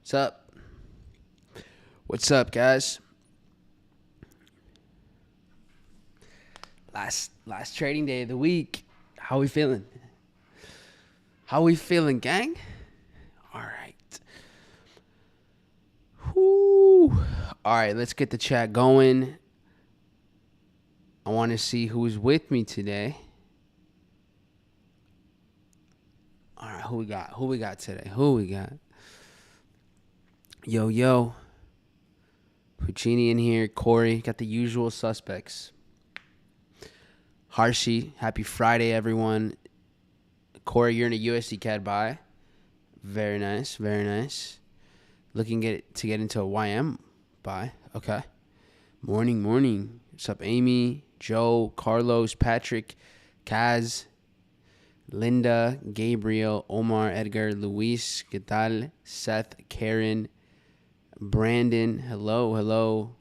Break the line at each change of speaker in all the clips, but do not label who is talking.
What's up? What's up, guys? Last trading day of the week. How we feeling? How we feeling, gang? All right. Whoo. All right, let's get the chat going. I want to see who's with me today. All right, who we got? Who we got today? Who we got? Yo. Puccini in here. Corey. Got the usual suspects. Harshi. Happy Friday, everyone. Corey, you're in a USDCAD buy. Very nice. Very nice. Looking to get into a YM buy. Okay. Morning. What's up, Amy, Joe, Carlos, Patrick, Kaz, Linda, Gabriel, Omar, Edgar, Luis, ¿qué tal? Seth, Karen, Brandon, hello.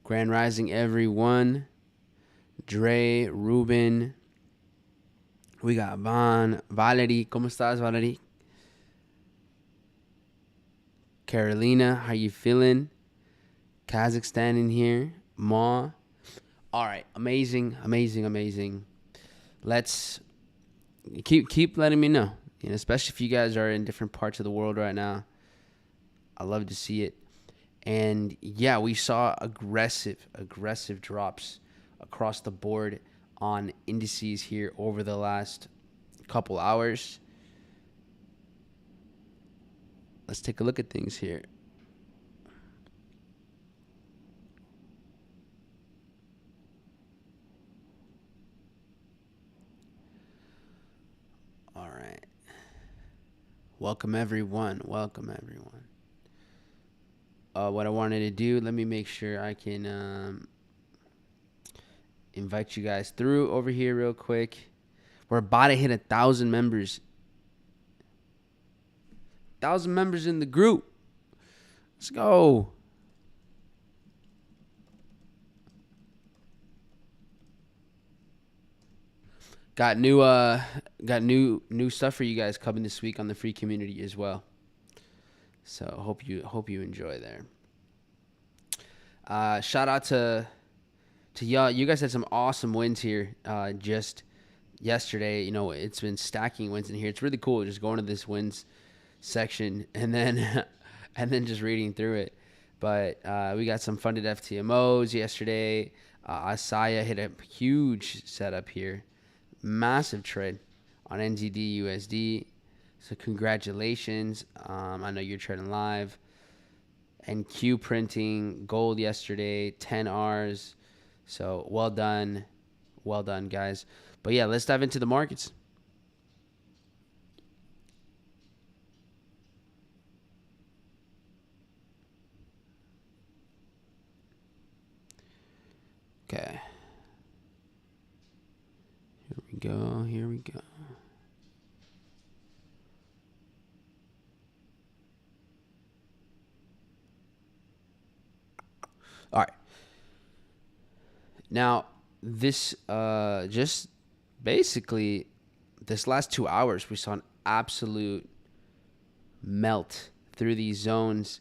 Grand Rising, everyone. Dre, Ruben. We got Valerie. ¿Cómo estás, Valerie? Carolina, how you feeling? Kazakhstan in here. Ma. All right, amazing. Let's keep letting me know. Especially if you guys are in different parts of the world right now. I love to see it. And yeah, we saw aggressive drops across the board on indices here over the last couple hours. Let's take a look at things here. All right. Welcome everyone. What I wanted to do, let me make sure I can invite you guys through over here real quick. We're about to hit 1,000 members. 1,000 members in the group. Let's go. Got new stuff for you guys coming this week on the free community as well. So hope you enjoy there. Shout out to y'all. You guys had some awesome wins here just yesterday. It's been stacking wins in here. It's really cool just going to this wins section and then just reading through it. But we got some funded FTMOs yesterday. Asaya hit a huge setup here. Massive trade on NZD USD. So congratulations. I know you're trading live. And Q printing gold yesterday, 10 Rs. So well done, guys. But yeah, let's dive into the markets. Okay. Here we go. All right. Now, this just basically this last 2 hours, we saw an absolute melt through these zones.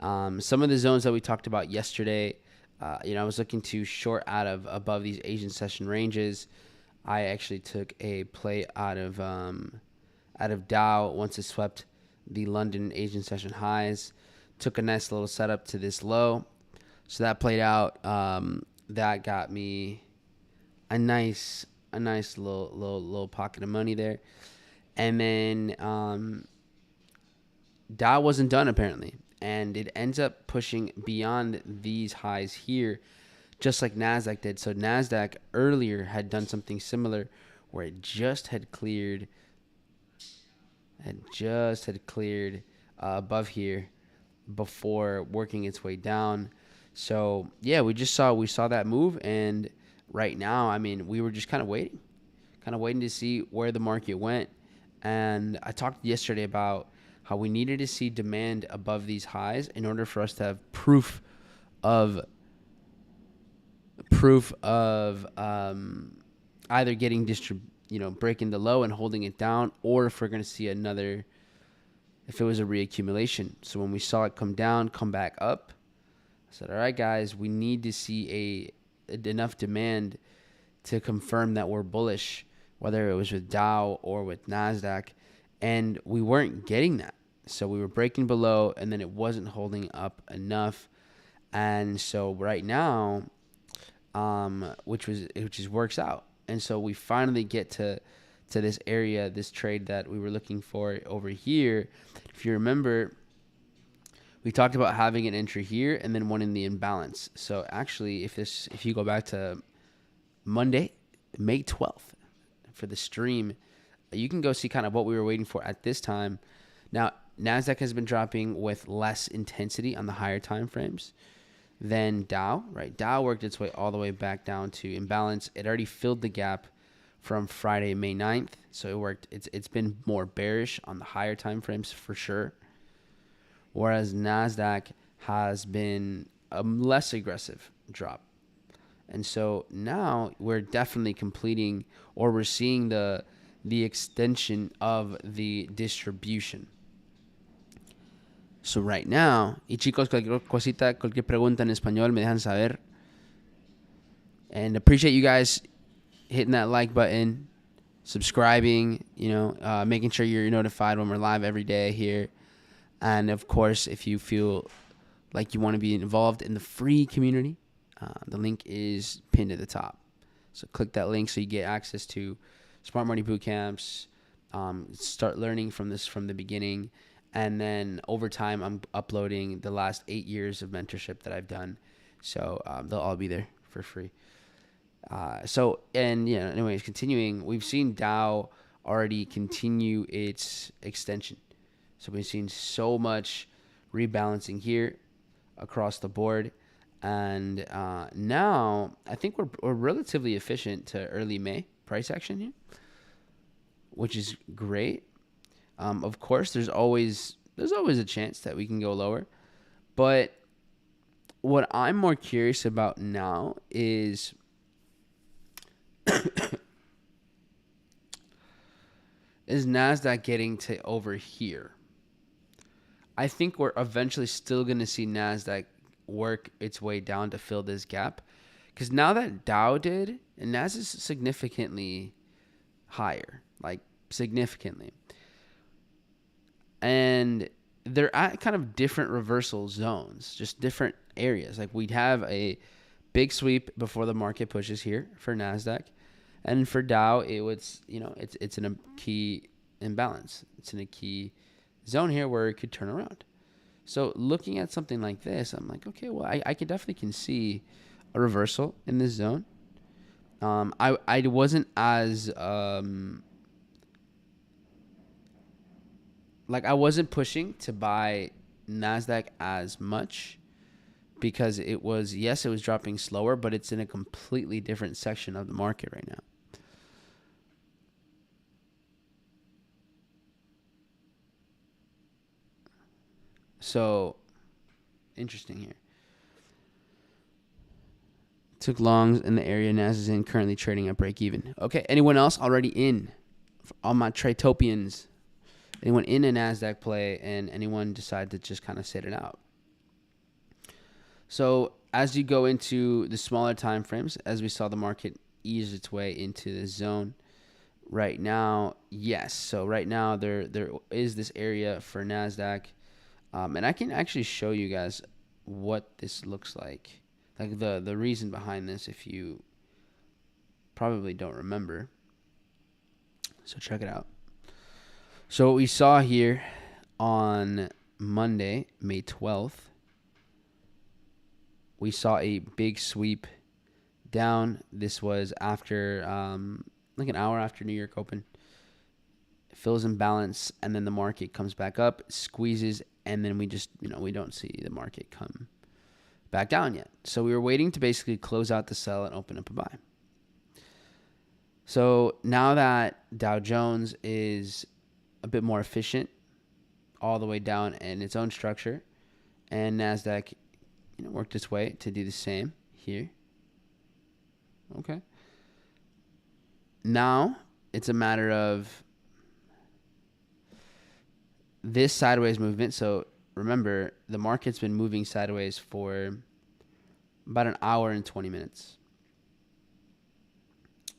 Some of the zones that we talked about yesterday, I was looking to short out of above these Asian session ranges. I actually took a play out of Dow once it swept the London Asian session highs. Took a nice little setup to this low. So that played out. That got me a nice little pocket of money there. And then Dow wasn't done apparently, and it ends up pushing beyond these highs here, just like Nasdaq did. So Nasdaq earlier had done something similar, where it just had cleared above here before working its way down. So yeah, we saw that move, and right now, I mean, we were just kind of waiting to see where the market went. And I talked yesterday about how we needed to see demand above these highs in order for us to have proof of either getting breaking the low and holding it down, or if we're going to see another if it was a reaccumulation. So when we saw it come down, come back up, I said, all right, guys, we need to see enough demand to confirm that we're bullish, whether it was with Dow or with NASDAQ. And we weren't getting that. So we were breaking below, and then it wasn't holding up enough. And so right now, which works out. And so we finally get to this area, this trade that we were looking for over here. If you remember, we talked about having an entry here and then one in the imbalance. So actually, if you go back to Monday, May 12th, for the stream, you can go see kind of what we were waiting for at this time. Now, NASDAQ has been dropping with less intensity on the higher time frames than Dow, right? Dow worked its way all the way back down to imbalance. It already filled the gap from Friday, May 9th. So it worked. It's been more bearish on the higher time frames for sure. Whereas NASDAQ has been a less aggressive drop. And so now we're definitely completing, or we're seeing the extension of the distribution. So right now, y chicos, cualquier cosita, cualquier pregunta en español, me dejan saber. And appreciate you guys hitting that like button, subscribing, making sure you're notified when we're live every day here. And of course, if you feel like you want to be involved in the free community, the link is pinned at the top. So click that link so you get access to Smart Money Boot Camps, start learning from this from the beginning. And then over time, I'm uploading the last 8 years of mentorship that I've done. So they'll all be there for free. Anyways, continuing, we've seen Dow already continue its extension. So we've seen so much rebalancing here across the board. And now I think we're relatively efficient to early May price action here, which is great. Of course, there's always a chance that we can go lower. But what I'm more curious about now is NASDAQ getting to over here. I think we're eventually still going to see NASDAQ work its way down to fill this gap. Because now that Dow did, and NASDAQ is significantly higher, like significantly. And they're at kind of different reversal zones, just different areas. Like we'd have a big sweep before the market pushes here for NASDAQ. And for Dow, it's in a key imbalance. It's in a key zone here where it could turn around. So looking at something like this, I'm like, okay, well, I can see a reversal in this zone. I wasn't as I wasn't pushing to buy NASDAQ as much because it was dropping slower, but it's in a completely different section of the market right now. So, interesting here. Took longs in the area NAS is in, currently trading at break even. Okay, anyone else already in? All my Tritopians. Anyone in a NASDAQ play, and anyone decide to just kind of sit it out? So as you go into the smaller time frames, as we saw the market ease its way into the zone, right now, yes. So right now there is this area for NASDAQ. And I can actually show you guys what this looks like the reason behind this if you probably don't remember. So check it out. So what we saw here on Monday, May 12th, we saw a big sweep down. This was after like an hour after New York open. It fills in balance, and then the market comes back up, squeezes, and then we just, we don't see the market come back down yet. So we were waiting to basically close out the sell and open up a buy. So now that Dow Jones is a bit more efficient all the way down in its own structure, and NASDAQ, worked its way to do the same here. Okay. Now it's a matter of this sideways movement. So remember, the market's been moving sideways for about an hour and 20 minutes.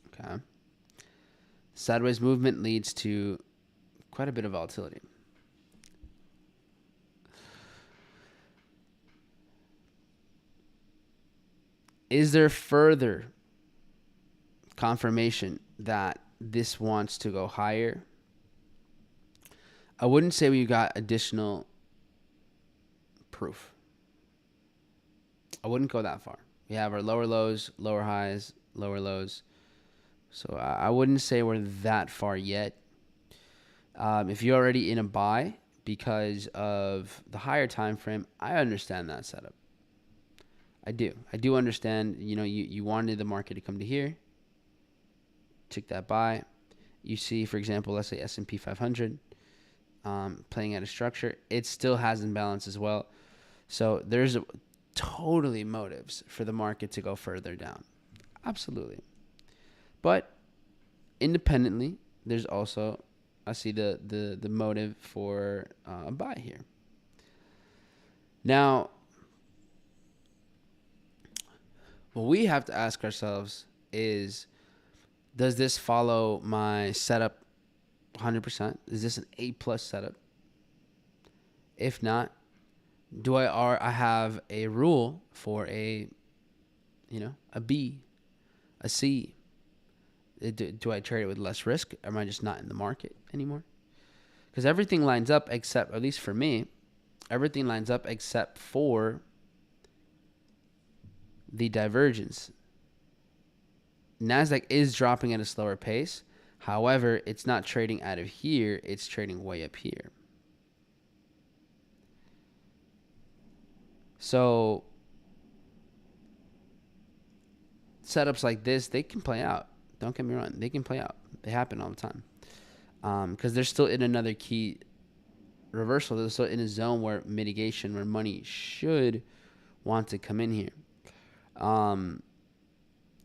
Okay. Sideways movement leads to quite a bit of volatility. Is there further confirmation that this wants to go higher? I wouldn't say we got additional proof. I wouldn't go that far. We have our lower lows, lower highs, lower lows. So I wouldn't say we're that far yet. If you're already in a buy because of the higher time frame, I understand that setup. I do understand. You wanted the market to come to here, took that buy. You see, for example, let's say S&P 500 playing at a structure. It still has imbalance as well. So there's totally motives for the market to go further down. Absolutely. But independently, there's also, I see the motive for a buy here. Now, what we have to ask ourselves is, does this follow my setup 100%? Is this an A+ setup? If not, do I have a rule for a B, a C? Do I trade it with less risk? Am I just not in the market anymore? Because everything lines up except, at least for me, everything lines up except for the divergence. NASDAQ is dropping at a slower pace. However, it's not trading out of here. It's trading way up here. So setups like this, they can play out. Don't get me wrong. They can play out. They happen all the time. Because they're still in another key reversal. They're still in a zone where mitigation, where money should want to come in here.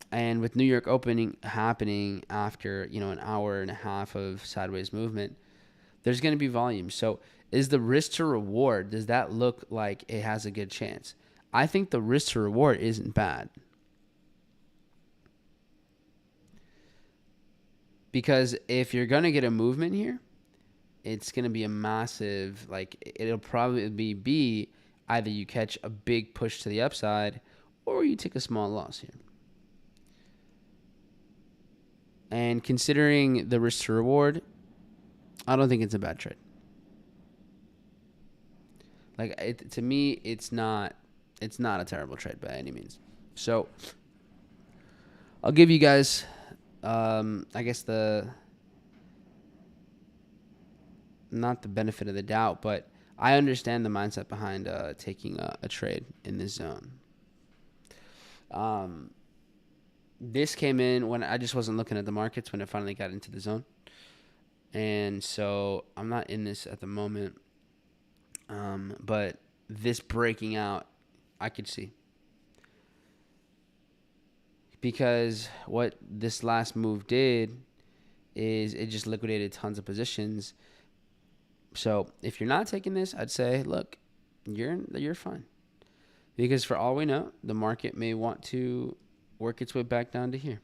And with New York opening happening after, an hour and a half of sideways movement, there's going to be volume. So is the risk to reward, does that look like it has a good chance? I think the risk to reward isn't bad. Because if you're going to get a movement here, it's going to be a massive, it'll probably be either you catch a big push to the upside or you take a small loss here. And considering the risk to reward, I don't think it's a bad trade. To me, it's not a terrible trade by any means. So I'll give you guys, I guess not the benefit of the doubt, but I understand the mindset behind taking a trade in this zone. This came in when I just wasn't looking at the markets when it finally got into the zone. And so I'm not in this at the moment. But this breaking out, I could see. Because what this last move did is it just liquidated tons of positions. So if you're not taking this, I'd say, look, you're fine. Because for all we know, the market may want to work its way back down to here.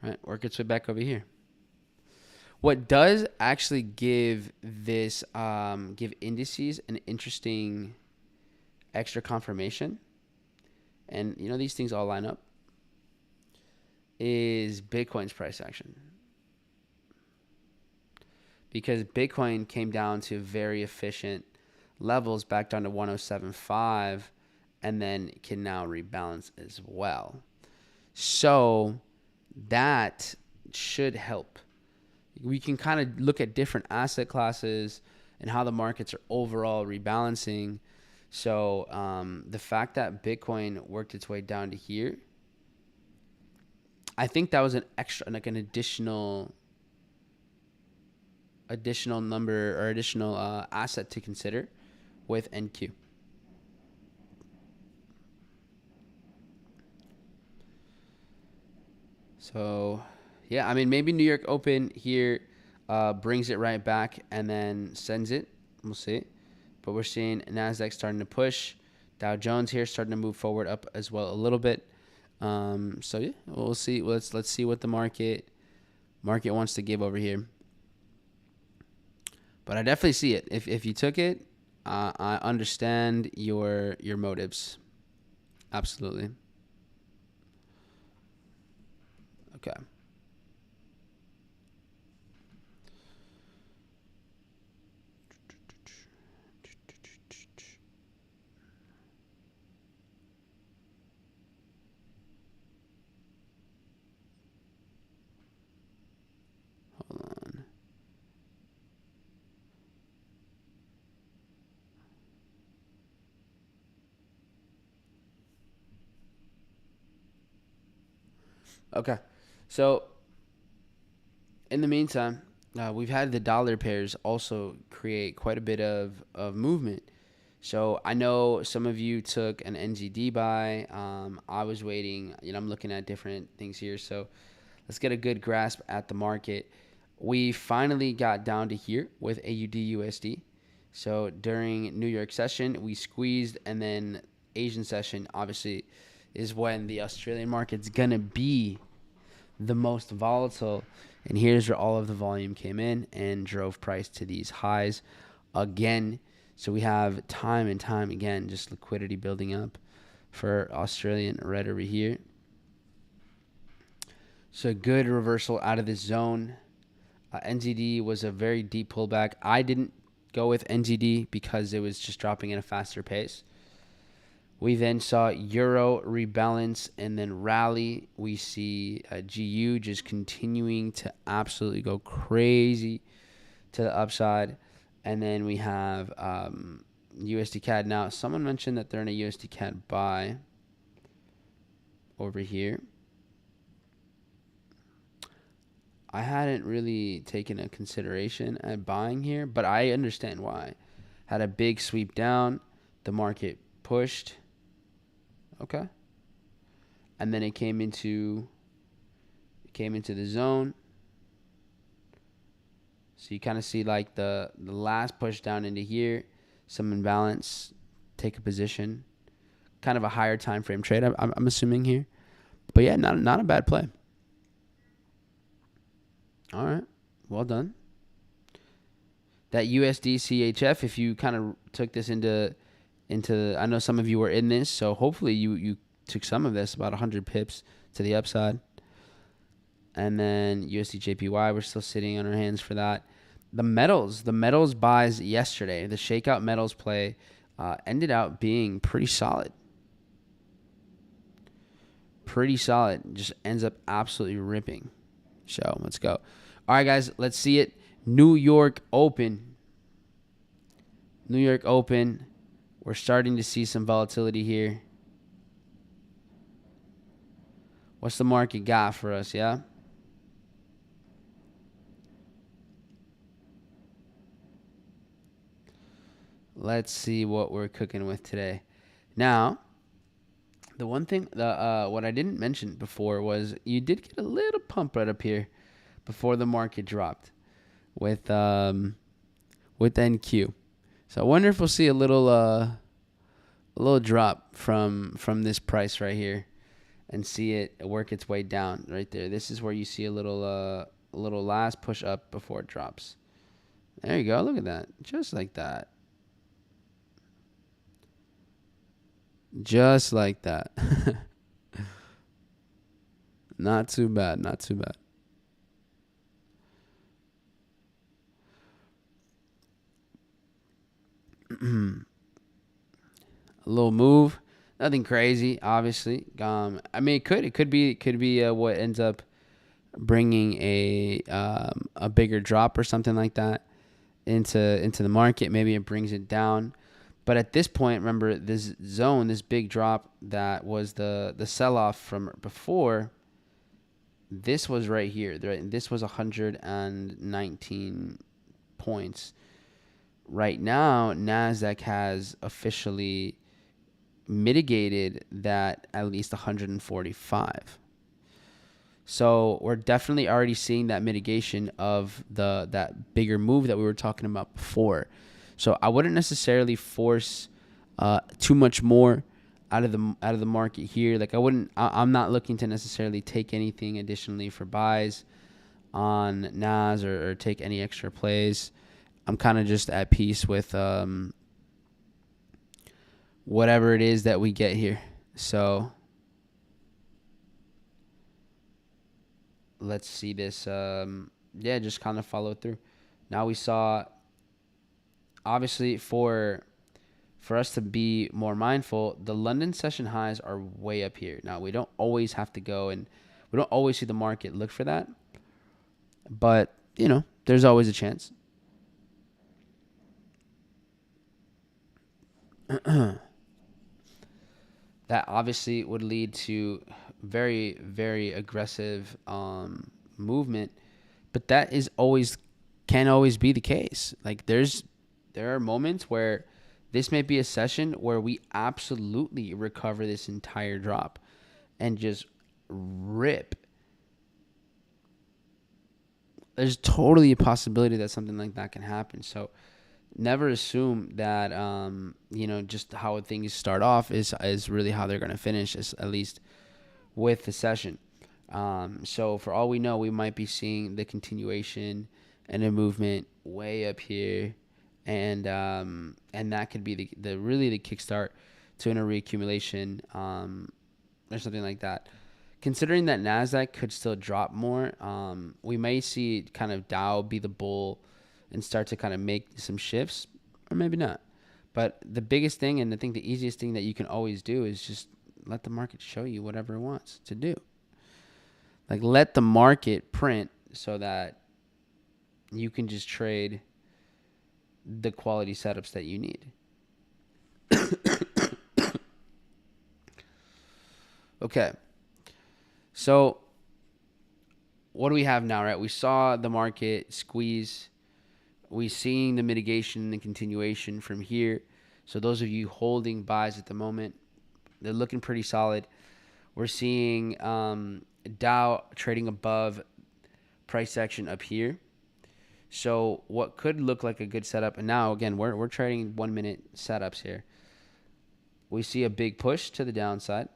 Right? Work its way back over here. What does actually give this, give indices an interesting extra confirmation, and these things all line up, is Bitcoin's price action. Because Bitcoin came down to very efficient levels back down to 107.5 and then can now rebalance as well. So that should help. We can kind of look at different asset classes and how the markets are overall rebalancing. So the fact that Bitcoin worked its way down to here, I think that was an additional number or additional asset to consider with NQ. So, yeah, I mean, maybe New York open here. brings it right back, and then sends it. We'll see. But we're seeing NASDAQ starting to push. Dow Jones here starting to move forward up as well a little bit. So yeah, we'll see. Let's see what the market wants to give over here. But I definitely see it. If you took it, I understand your motives. Absolutely. Okay. Hold on. Okay. So in the meantime, we've had the dollar pairs also create quite a bit of movement. So I know some of you took an NZD buy. I was waiting. I'm looking at different things here. So let's get a good grasp at the market. We finally got down to here with AUD USD. So during New York session, we squeezed, and then Asian session obviously is when the Australian market's gonna be the most volatile. And here's where all of the volume came in and drove price to these highs again. So we have time and time again just liquidity building up for Australian red over here. So good reversal out of this zone. NZD was a very deep pullback. I didn't go with NZD because it was just dropping at a faster pace. We then saw Euro rebalance and then rally. We see GU just continuing to absolutely go crazy to the upside. And then we have USDCAD. Now, someone mentioned that they're in a USDCAD buy over here. I hadn't really taken a consideration at buying here, but I understand why. Had a big sweep down. The market pushed. Okay. And then it came into the zone. So you kind of see like the last push down into here, some imbalance, take a position, kind of a higher time frame trade. I'm assuming here, but yeah, not a bad play. All right, well done. That USDCHF, if you kind of took this into, I know some of you were in this, so hopefully you took some of this, about 100 pips to the upside. And then USDJPY, we're still sitting on our hands for that. The metals buys yesterday, the shakeout metals play ended out being pretty solid. Just ends up absolutely ripping. So let's go. All right, guys, let's see it. New York Open. We're starting to see some volatility here. What's the market got for us, yeah? Let's see what we're cooking with today. Now, the one thing, what I didn't mention before was you did get a little pump right up here before the market dropped with NQ. So I wonder if we'll see a little drop from this price right here, and see it work its way down right there. This is where you see a little last push up before it drops. There you go. Look at that. Just like that. Just like that. Not too bad. A little move, nothing crazy, obviously. I mean, it could be what ends up bringing a bigger drop or something like that into the market. Maybe it brings it down. But at this point, remember this zone, this big drop that was the sell-off from before, this was right here. Right? This was 119 points. Right now, NASDAQ has officially mitigated that at least 145. So we're definitely already seeing that mitigation of that bigger move that we were talking about before. So I wouldn't necessarily force too much more out of the market here. Like I'm not looking to necessarily take anything additionally for buys on NAS or take any extra plays. I'm kind of just at peace with whatever it is that we get here. So let's see this. Just kind of follow through. Now we saw, obviously, for us to be more mindful, the London session highs are way up here. Now we don't always have to go, and we don't always see the market look for that, but there's always a chance. That obviously would lead to very, very aggressive movement, but that is always can always be the case. Like there are moments where this may be a session where we absolutely recover this entire drop and just rip. There's totally a possibility that something like that can happen. So never assume that just how things start off is really how they're going to finish, at least with the session. So for all we know, we might be seeing the continuation and a movement way up here, and that could be the really the kickstart to a reaccumulation or something like that. Considering that NASDAQ could still drop more, we may see kind of Dow be the bull and start to kind of make some shifts, or maybe not. But the biggest thing, and I think the easiest thing that you can always do, is just let the market show you whatever it wants to do. Like, let the market print so that you can just trade the quality setups that you need. Okay. So what do we have now, right? We saw the market squeeze. We seeing the mitigation and the continuation from here. So those of you holding buys at the moment, they're looking pretty solid. We're seeing Dow trading above price action up here. So what could look like a good setup, and now again we're trading 1 minute setups here. We see a big push to the downside,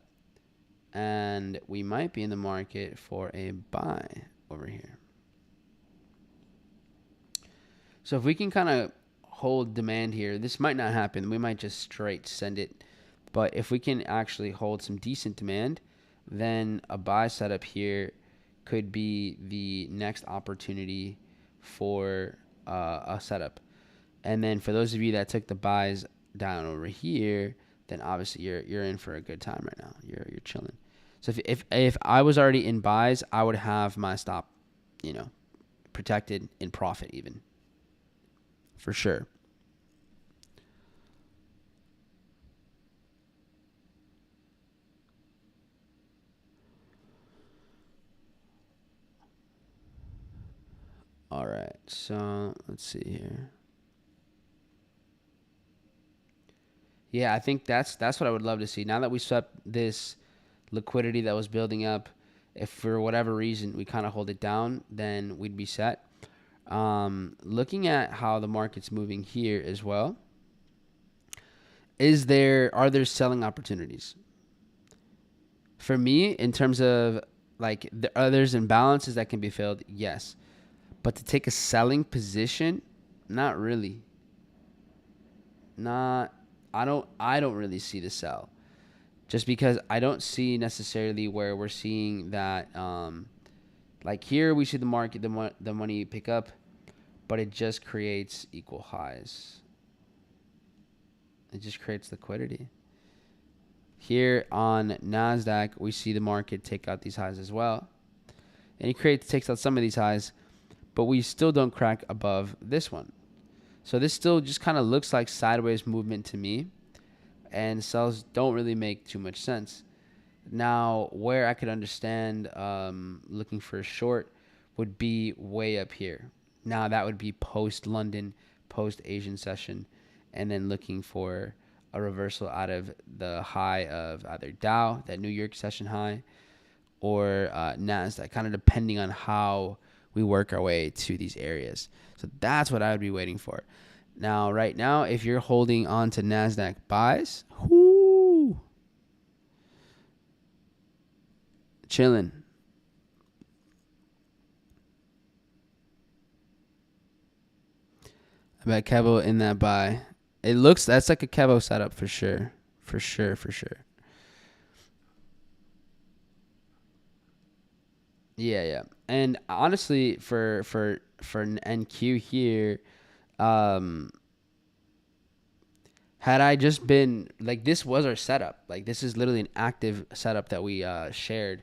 and we might be in the market for a buy over here. So if we can kind of hold demand here, this might not happen. We might just straight send it. But if we can actually hold some decent demand, then a buy setup here could be the next opportunity for a setup. And then for those of you that took the buys down over here, then obviously you're in for a good time right now. You're chilling. So if I was already in buys, I would have my stop, protected in profit even. For sure. All right, so let's see here. Yeah, I think that's what I would love to see. Now that we swept this liquidity that was building up, if for whatever reason we kind of hold it down, then we'd be set. Looking at how the market's moving here as well, are there selling opportunities? For me, in terms of like there's imbalances that can be filled, yes. But to take a selling position, not really. I don't really see the sell. Just because I don't see necessarily where we're seeing that like here we see the market, the money pick up, but it just creates equal highs. It just creates liquidity. Here on NASDAQ, we see the market take out these highs as well. And it takes out some of these highs, but we still don't crack above this one. So this still just kind of looks like sideways movement to me, and sells don't really make too much sense. Now, where I could understand looking for a short would be way up here. Now, that would be post-London, post-Asian session, and then looking for a reversal out of the high of either Dow, that New York session high, or NASDAQ, kind of depending on how we work our way to these areas. So that's what I would be waiting for. Now, right now, if you're holding on to NASDAQ buys, whoo, chilling. I bet Kevo in that buy. That's like a Kevo setup for sure. For sure. Yeah. And honestly, for an NQ here, um, had I just been like, this was our setup. Like, this is literally an active setup that we shared.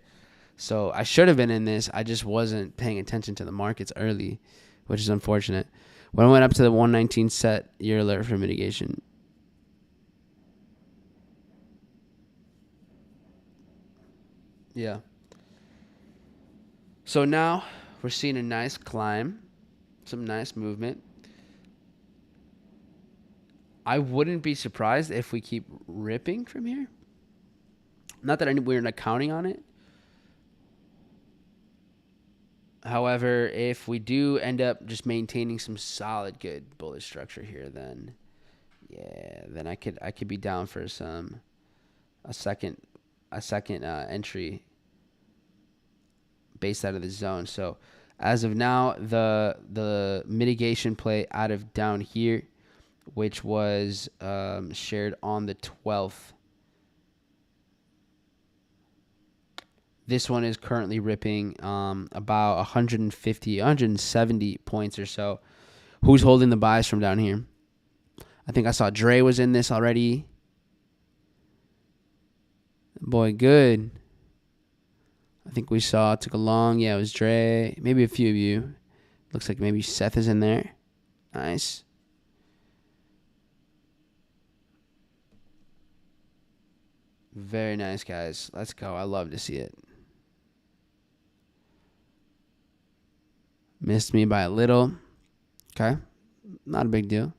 So I should have been in this. I just wasn't paying attention to the markets early, which is unfortunate. When I went up to the 119 set, year alert for mitigation. Yeah. So now we're seeing a nice climb, some nice movement. I wouldn't be surprised if we keep ripping from here. Not that we're not counting on it. However, if we do end up just maintaining some solid, good bullish structure here, then I could be down for a second entry based out of the zone. So as of now, the mitigation play out of down here, which was shared on the 12th. This one is currently ripping about 150, 170 points or so. Who's holding the buys from down here? I think I saw Dre was in this already. Boy, good. I think we saw, took a long, it was Dre. Maybe a few of you. Looks like maybe Seth is in there. Nice. Very nice, guys. Let's go. I love to see it. Missed me by a little. Okay. Not a big deal.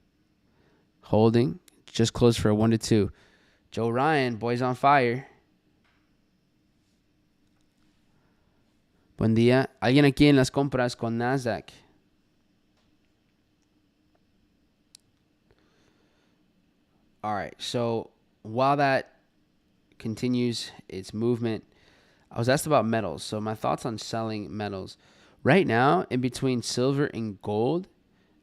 Holding. Just closed for a 1-2. Joe Ryan, boys on fire. Buen día. ¿Alguien aquí en las compras con Nasdaq? All right. So while that continues its movement, I was asked about metals. So my thoughts on selling metals. Right now, in between silver and gold,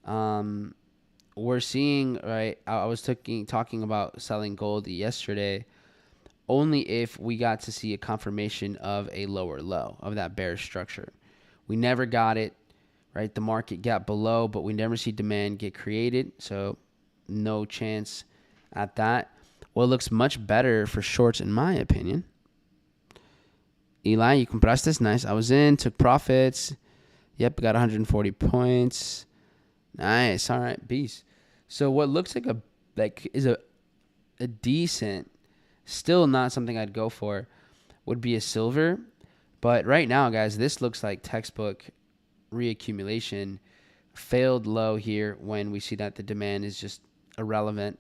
we're seeing, right, I was talking about selling gold yesterday only if we got to see a confirmation of a lower low of that bearish structure. We never got it, right? The market got below, but we never see demand get created, so no chance at that. Well, it looks much better for shorts in my opinion. Eli, you compraste? Nice. I was in, took profits. Yep, got 140 points. Nice. All right, beast. So what looks like is a decent, still not something I'd go for, would be a silver. But right now, guys, this looks like textbook reaccumulation. Failed low here when we see that the demand is just irrelevant.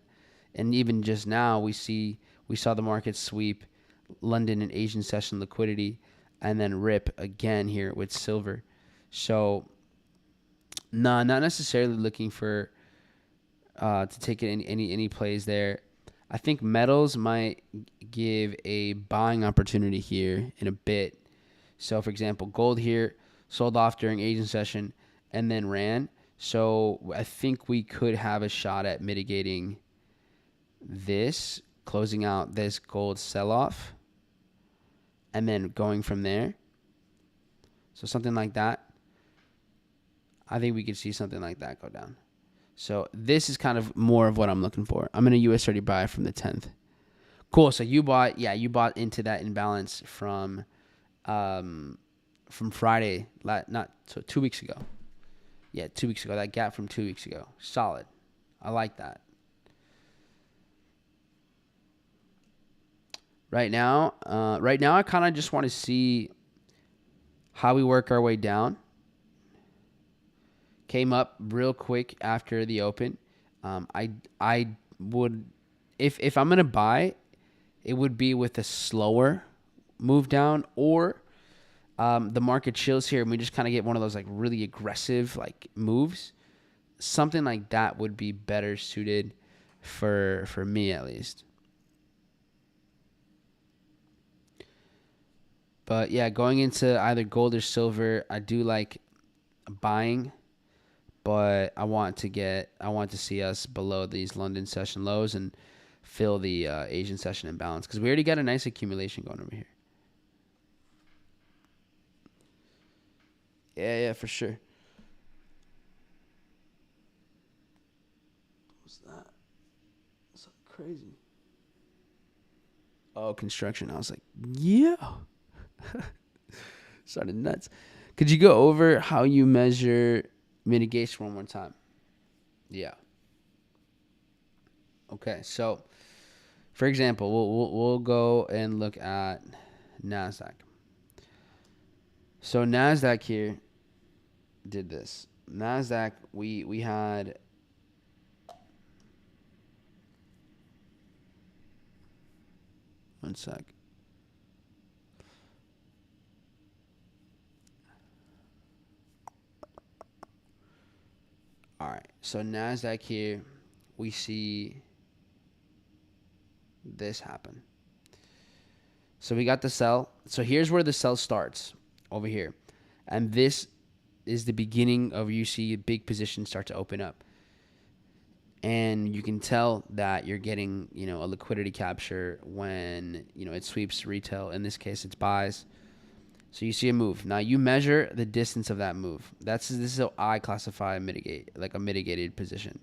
And even just now, we saw the market sweep London and Asian session liquidity and then rip again here with silver. So, not necessarily looking for to take any plays there. I think metals might give a buying opportunity here in a bit. So, for example, gold here sold off during Asian session and then ran. So, I think we could have a shot at mitigating this, closing out this gold sell-off, and then going from there. So, something like that. I think we could see something like that go down. So this is kind of more of what I'm looking for. I'm in a US30 buy from the 10th. Cool. So you bought into that imbalance from Friday, 2 weeks ago. Yeah, 2 weeks ago. That gap from 2 weeks ago. Solid. I like that. Right now, I kind of just want to see how we work our way down. Came up real quick after the open. I would, if I'm gonna buy, it would be with a slower move down, or the market chills here and we just kind of get one of those like really aggressive like moves, something like that would be better suited for me at least. But yeah, going into either gold or silver, I do like buying, but I want to see us below these London session lows and fill the Asian session imbalance because we already got a nice accumulation going over here. Yeah, for sure. What's that? It's crazy. Oh, construction. I was like, yeah. Started nuts. Could you go over how you measure mitigation one more time? Yeah. Okay, so for example, we'll go and look at Nasdaq. So Nasdaq here did this. Nasdaq, we had one sec. All right, so Nasdaq here, we see this happen. So we got the sell. So here's where the sell starts over here, and this is the beginning of you see big positions start to open up. And you can tell that you're getting, a liquidity capture when, it sweeps retail. In this case, it's buys. So you see a move. Now you measure the distance of that move. This is how I classify a mitigated position.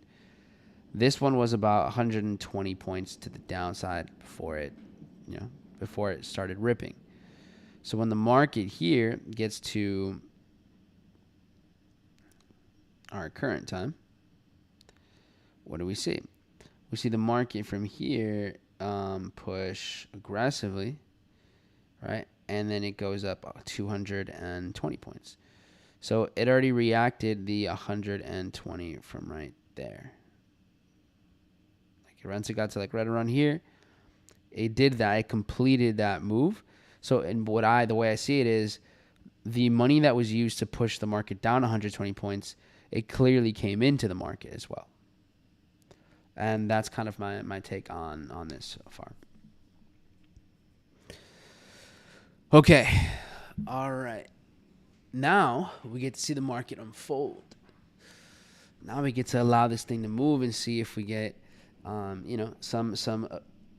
This one was about 120 points to the downside before it started ripping. So when the market here gets to our current time, what do we see? We see the market from here push aggressively, right? And then it goes up 220 points. So it already reacted the 120 from right there. Like once it got to like right around here, it did that. It completed that move. So the way I see it is the money that was used to push the market down 120 points, it clearly came into the market as well. And that's kind of my take on this so far. Okay. All right. Now we get to see the market unfold. Now we get to allow this thing to move and see if we get, some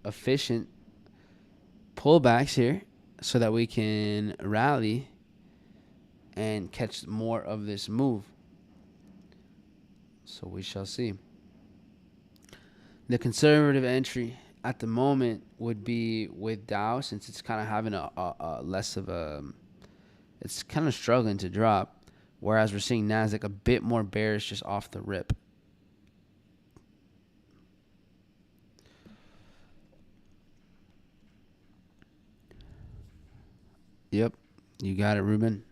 efficient pullbacks here so that we can rally and catch more of this move. So we shall see. The conservative entry at the moment would be with Dow, since it's kind of having a less of a, it's kind of struggling to drop, whereas we're seeing Nasdaq a bit more bearish just off the rip. Yep, you got it, Ruben.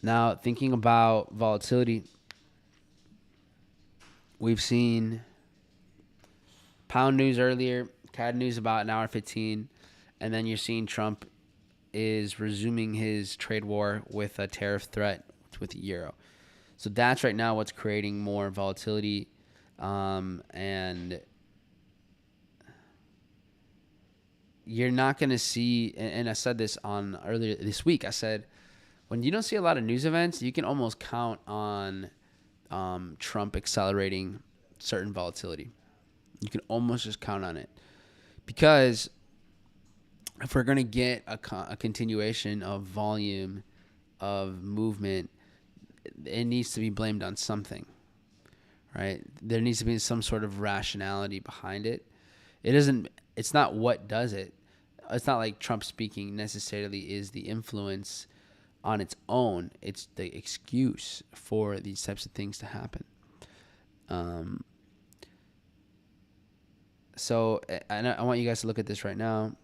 Now, thinking about volatility, we've seen pound news earlier, CAD news about an hour 15, and then you're seeing Trump is resuming his trade war with a tariff threat with the euro. So that's right now what's creating more volatility. And you're not going to see, and I said this on earlier this week, I said, when you don't see a lot of news events, you can almost count on Trump accelerating certain volatility. You can almost just count on it. Because if we're going to get a continuation of volume of movement, it needs to be blamed on something, right? There needs to be some sort of rationality behind it. It's not what does it. It's not like Trump speaking necessarily is the influence on its own. It's the excuse for these types of things to happen. So I want you guys to look at this right now.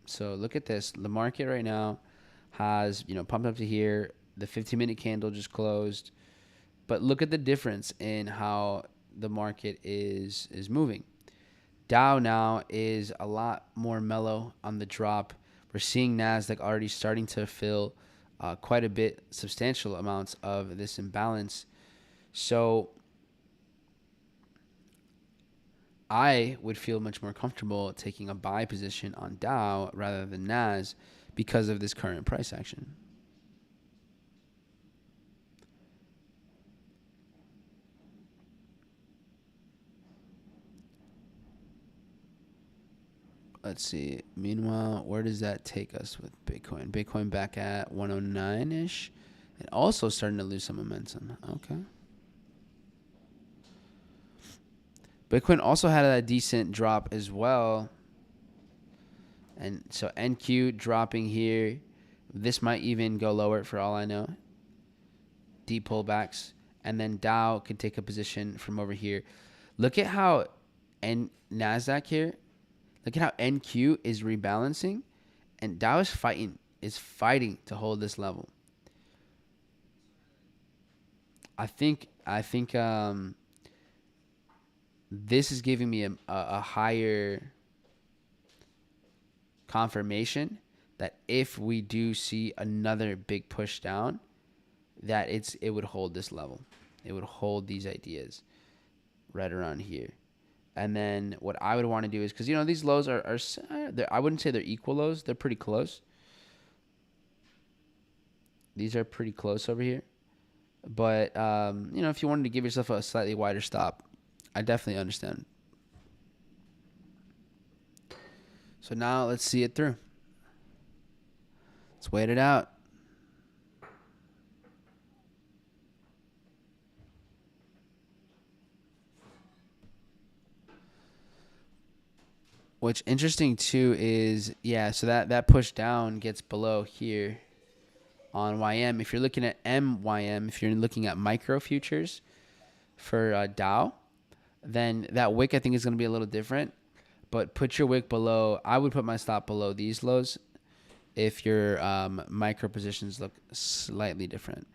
So look at this. The market right now has, pumped up to here. The 15-minute candle just closed. But look at the difference in how the market is moving. Dow now is a lot more mellow on the drop. We're seeing NASDAQ already starting to fill quite a bit, substantial amounts of this imbalance. So I would feel much more comfortable taking a buy position on Dow rather than NAS because of this current price action. Let's see. Meanwhile, where does that take us with Bitcoin? Bitcoin back at 109-ish and also starting to lose some momentum. Okay. Bitcoin also had a decent drop as well. And so NQ dropping here. This might even go lower for all I know. Deep pullbacks. And then Dow could take a position from over here. Look at how NASDAQ here. Look at how NQ is rebalancing. And Dow is fighting to hold this level. I think this is giving me a higher confirmation that if we do see another big push down, that it would hold this level. It would hold these ideas right around here. And then what I would want to do is, because these lows are I wouldn't say they're equal lows. They're pretty close. These are pretty close over here. But if you wanted to give yourself a slightly wider stop, I definitely understand. So now let's see it through. Let's wait it out. What's interesting too is, so that push down gets below here on YM. If you're looking at MYM, if you're looking at micro futures for Dow, then that wick I think is going to be a little different. But put your wick below. I would put my stop below these lows if your micro positions look slightly different.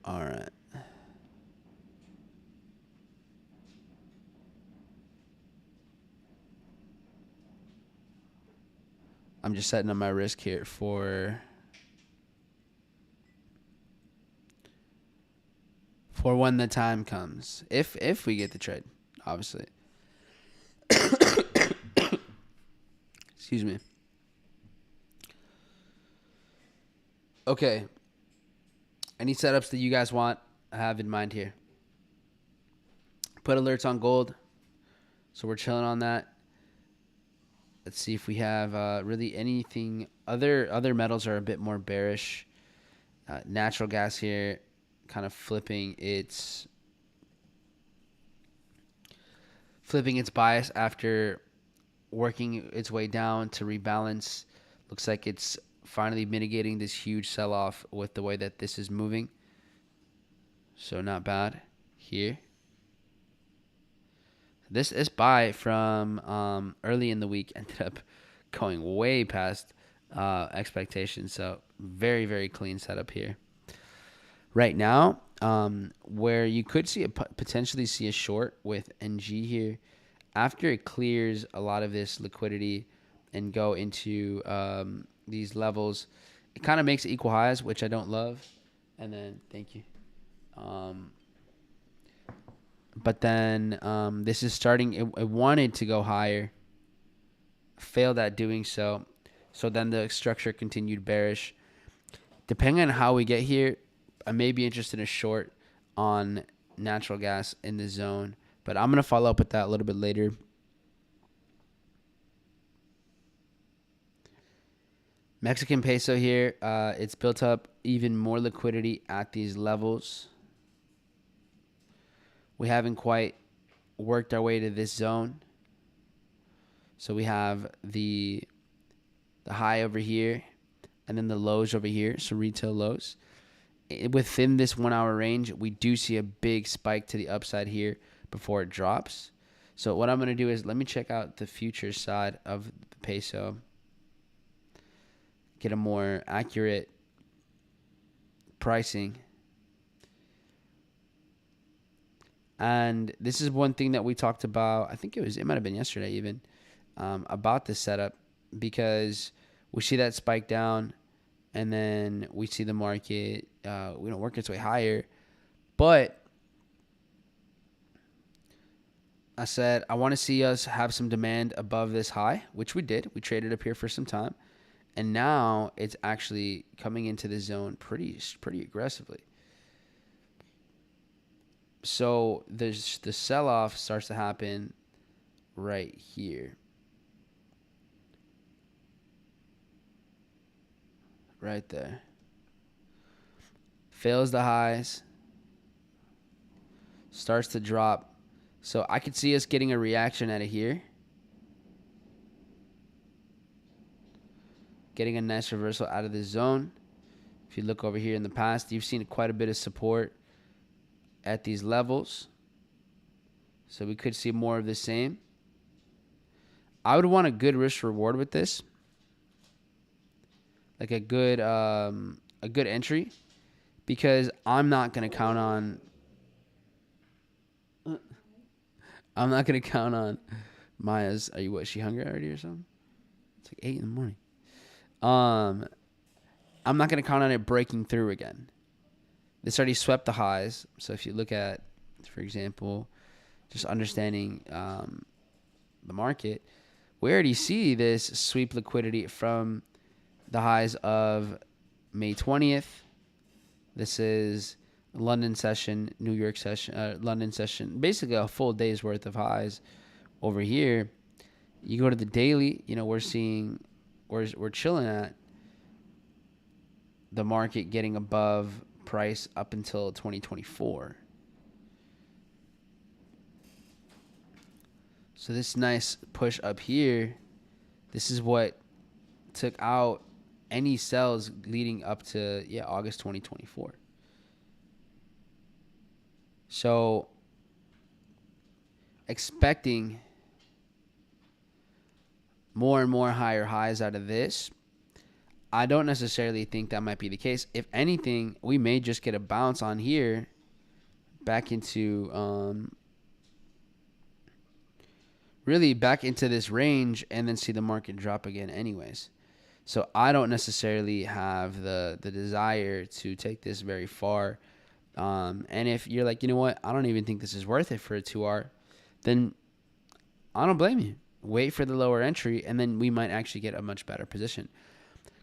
All right. I'm just setting up my risk here for when the time comes. If we get the trade, obviously. Excuse me. Okay. Any setups that you guys want, I have in mind here. Put alerts on gold. So we're chilling on that. Let's see if we have really anything. Other metals are a bit more bearish. Natural gas here kind of flipping its bias after working its way down to rebalance. Looks like it's finally mitigating this huge sell-off with the way that this is moving. So not bad here. This buy from early in the week ended up going way past expectations. So very, very clean setup here. Right now, where you could potentially see a short with NG here, after it clears a lot of this liquidity and go into these levels, it kind of makes equal highs, which I don't love. And then, thank you. But then this is starting. It wanted to go higher, failed at doing so. So then the structure continued bearish. Depending on how we get here, I may be interested in a short on natural gas in the zone. But I'm going to follow up with that a little bit later. Mexican peso here. It's built up even more liquidity at these levels. We haven't quite worked our way to this zone. So we have the high over here and then the lows over here. So retail lows. Within this 1 hour range, we do see a big spike to the upside here before it drops. So what I'm going to do is let me check out the futures side of the peso. Get a more accurate pricing. And this is one thing that we talked about. I think it might have been yesterday even, about this setup, because we see that spike down, and then we see the market, work its way higher. But I said I want to see us have some demand above this high, which we did. We traded up here for some time, and now it's actually coming into the zone pretty aggressively. So the sell-off starts to happen right here. Right there. Fails the highs. Starts to drop. So I could see us getting a reaction out of here. Getting a nice reversal out of the zone. If you look over here in the past, you've seen quite a bit of support at these levels. So we could see more of the same. I would want a good risk reward with this. Like a good entry, because I'm not going to count on Maya's. Is she hungry already or something? It's like 8 in the morning. I'm not going to count on it breaking through again. This already swept the highs. So if you look at, for example, just understanding the market, we already see this sweep liquidity from the highs of May 20th. This is London session, New York session, London session, basically a full day's worth of highs over here. You go to the daily, we're seeing, we're chilling at the market getting above price up until 2024. So this nice push up here, this is what took out any sells leading up to August 2024. So expecting more and more higher highs out of this. I don't necessarily think that might be the case. If anything, we may just get a bounce on here back into really back into this range, and then see the market drop again anyways. So I don't necessarily have the desire to take this very far. And if you're like, you know what, I don't even think this is worth it for a 2R, then I don't blame you. Wait for the lower entry, and then we might actually get a much better position.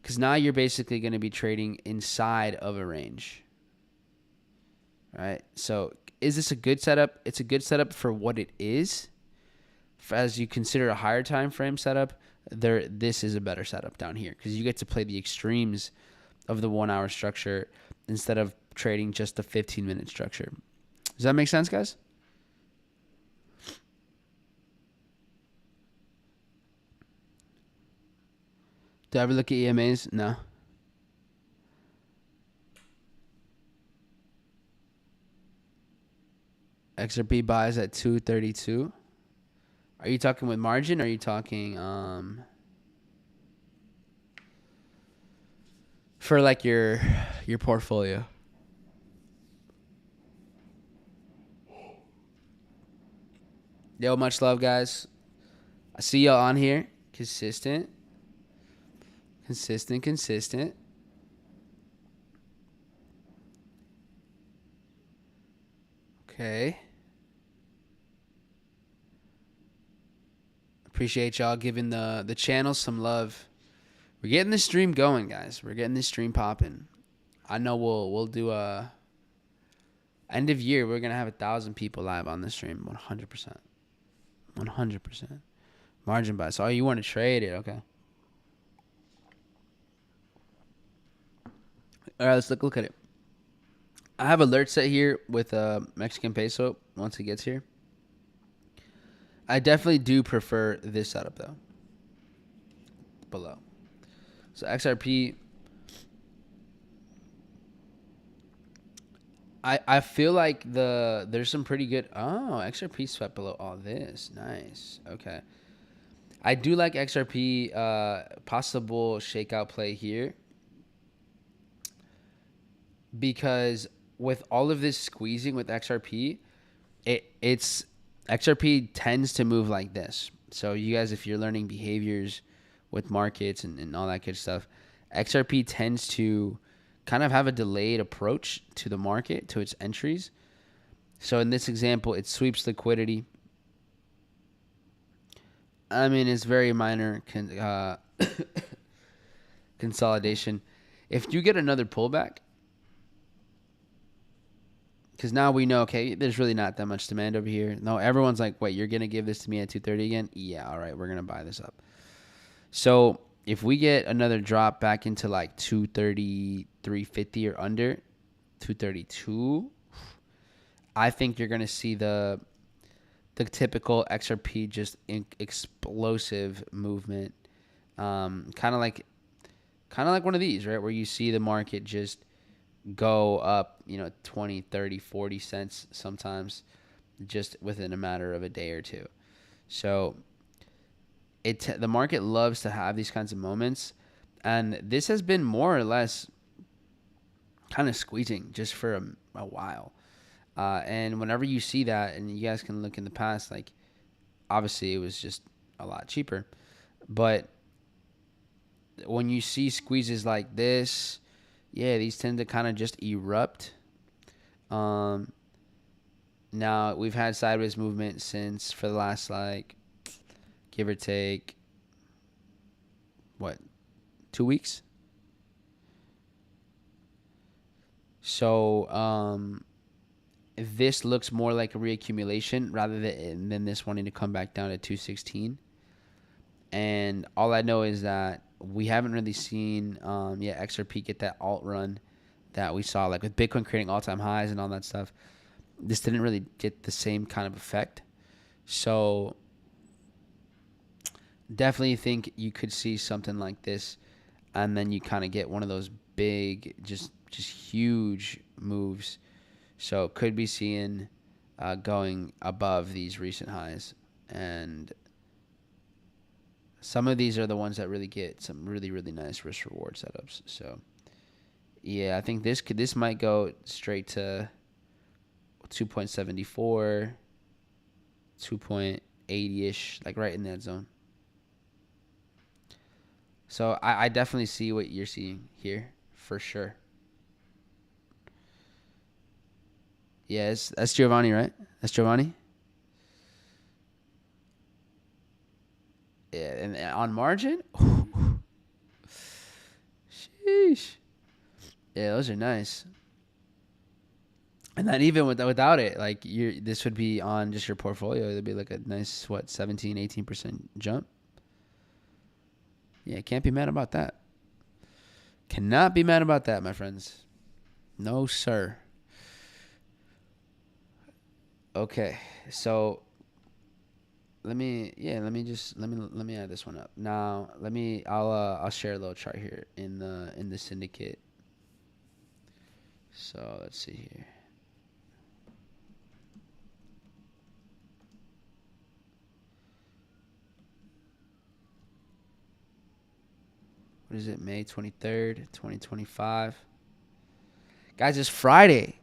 Because now you're basically going to be trading inside of a range. Right? So is this a good setup? It's a good setup for what it is. As you consider a higher time frame setup, this is a better setup down here, because you get to play the extremes of the 1 hour structure instead of trading just the 15-minute structure. Does that make sense, guys? Do I ever look at EMAs? No. XRP buys at 232. Are you talking with margin, or are you talking for like your portfolio? Yo, much love, guys. I see y'all on here. Consistent. Okay. Appreciate y'all giving the channel some love. We're getting the stream going, guys. We're getting this stream popping. I know we'll do a end of year. We're gonna have 1,000 people live on the stream. 100%. 100%. Margin buy. So you want to trade it? Okay. All right, let's look at it. I have alert set here with Mexican peso once it gets here. I definitely do prefer this setup though. Below. So XRP, I feel like there's some pretty good. Oh, XRP swept below all this. Nice. Okay. I do like XRP possible shakeout play here, because with all of this squeezing with XRP, it's XRP tends to move like this. So you guys, if you're learning behaviors with markets and all that good stuff, XRP tends to kind of have a delayed approach to the market, to its entries. So in this example, it sweeps liquidity. I mean, it's very minor consolidation. If you get another pullback, because now we know, okay, there's really not that much demand over here. No, everyone's like, wait, you're going to give this to me at 230 again? Yeah, all right, we're going to buy this up. So if we get another drop back into like 230, 350 or under, 232, I think you're going to see the typical XRP just explosive movement. Kind of like one of these, right? Where you see the market just go up, 20, 30, 40 cents sometimes just within a matter of a day or two. So the market loves to have these kinds of moments, and this has been more or less kind of squeezing just for a while. And whenever you see that, and you guys can look in the past, like obviously it was just a lot cheaper, but when you see squeezes like this, yeah, these tend to kind of just erupt. Now we've had sideways movement since for the last like give or take 2 weeks. So this looks more like a reaccumulation rather than this wanting to come back down to 216. And all I know is that we haven't really seen XRP get that alt run that we saw, like with Bitcoin creating all-time highs and all that stuff. This didn't really get the same kind of effect. So definitely think you could see something like this, and then you kind of get one of those big, just huge moves. So could be seeing going above these recent highs, and some of these are the ones that really get some really, really nice risk reward setups. So yeah, I think this might go straight to 2.74, 2.80-ish, like right in that zone. So I definitely see what you're seeing here for sure. Yes, that's Giovanni, right? That's Giovanni. Yeah, and on margin, sheesh. Yeah, those are nice. And then even without it, like this would be on just your portfolio. It'd be like a nice 17, 18% jump. Yeah, can't be mad about that. Cannot be mad about that, my friends. No, sir. Okay, so let me add this one up. Now, I'll share a little chart here in the Syndicate. So, let's see here. What is it? May 23rd, 2025. Guys, it's Friday.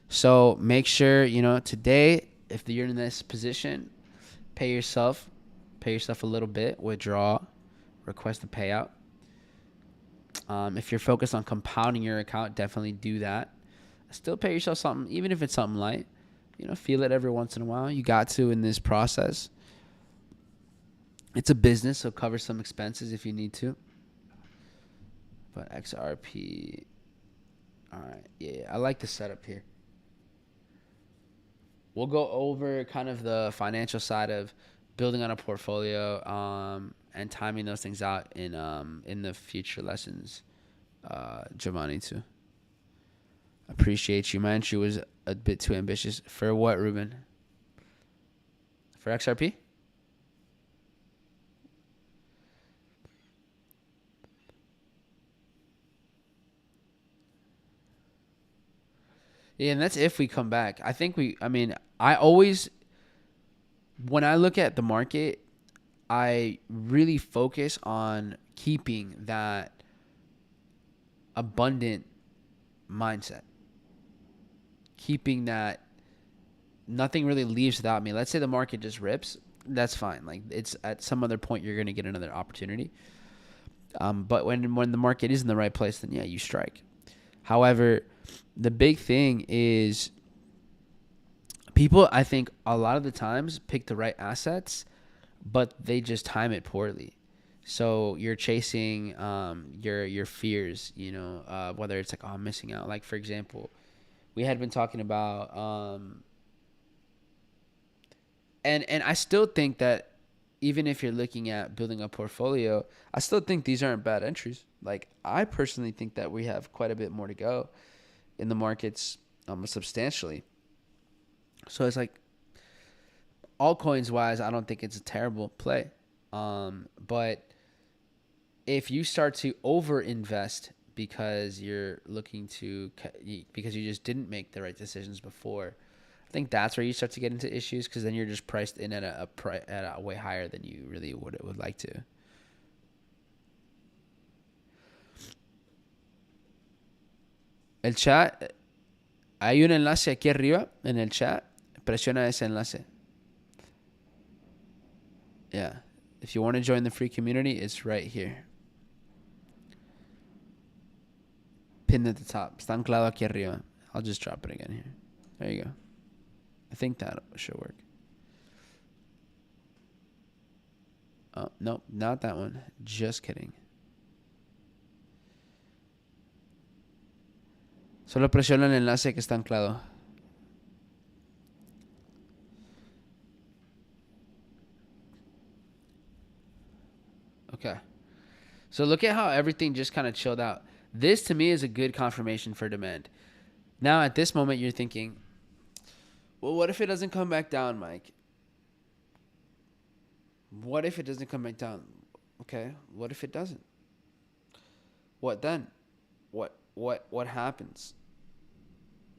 So make sure, today, if you're in this position, pay yourself a little bit, withdraw, request a payout. If you're focused on compounding your account, definitely do that. Still pay yourself something, even if it's something light. Feel it every once in a while. You got to in this process. It's a business, so cover some expenses if you need to. But XRP, all right, yeah, I like the setup here. We'll go over kind of the financial side of building on a portfolio and timing those things out in the future lessons. Giovanni too. Appreciate you. My entry was a bit too ambitious. For what, Ruben? For XRP? Yeah, and that's if we come back. I always, when I look at the market, I really focus on keeping that abundant mindset. Keeping that nothing really leaves without me. Let's say the market just rips. That's fine. Like, it's at some other point you're going to get another opportunity. But when the market is in the right place, then yeah, you strike. However, the big thing is people, I think, a lot of the times pick the right assets, but they just time it poorly. So you're chasing your fears, whether it's like, oh, I'm missing out. Like, for example, we had been talking about and I still think that even if you're looking at building a portfolio, I still think these aren't bad entries. Like, I personally think that we have quite a bit more to go in the markets, substantially. So it's like, altcoins wise, I don't think it's a terrible play. But if you start to over invest because you're looking to, because you just didn't make the right decisions before, I think that's where you start to get into issues, because then you're just priced in at a way higher than you really would like to. El chat, hay un enlace aquí arriba en el chat. Presiona ese enlace. Yeah. If you want to join the free community, it's right here. Pinned at the top. Está anclado aquí arriba. I'll just drop it again here. There you go. I think that should work. Oh, nope, not that one. Just kidding. Solo presiona el enlace que está anclado. Okay. So look at how everything just kind of chilled out. This, to me, is a good confirmation for demand. Now, at this moment, you're thinking, well, what if it doesn't come back down, Mike? What if it doesn't come back down? Okay, what if it doesn't? What then? What happens?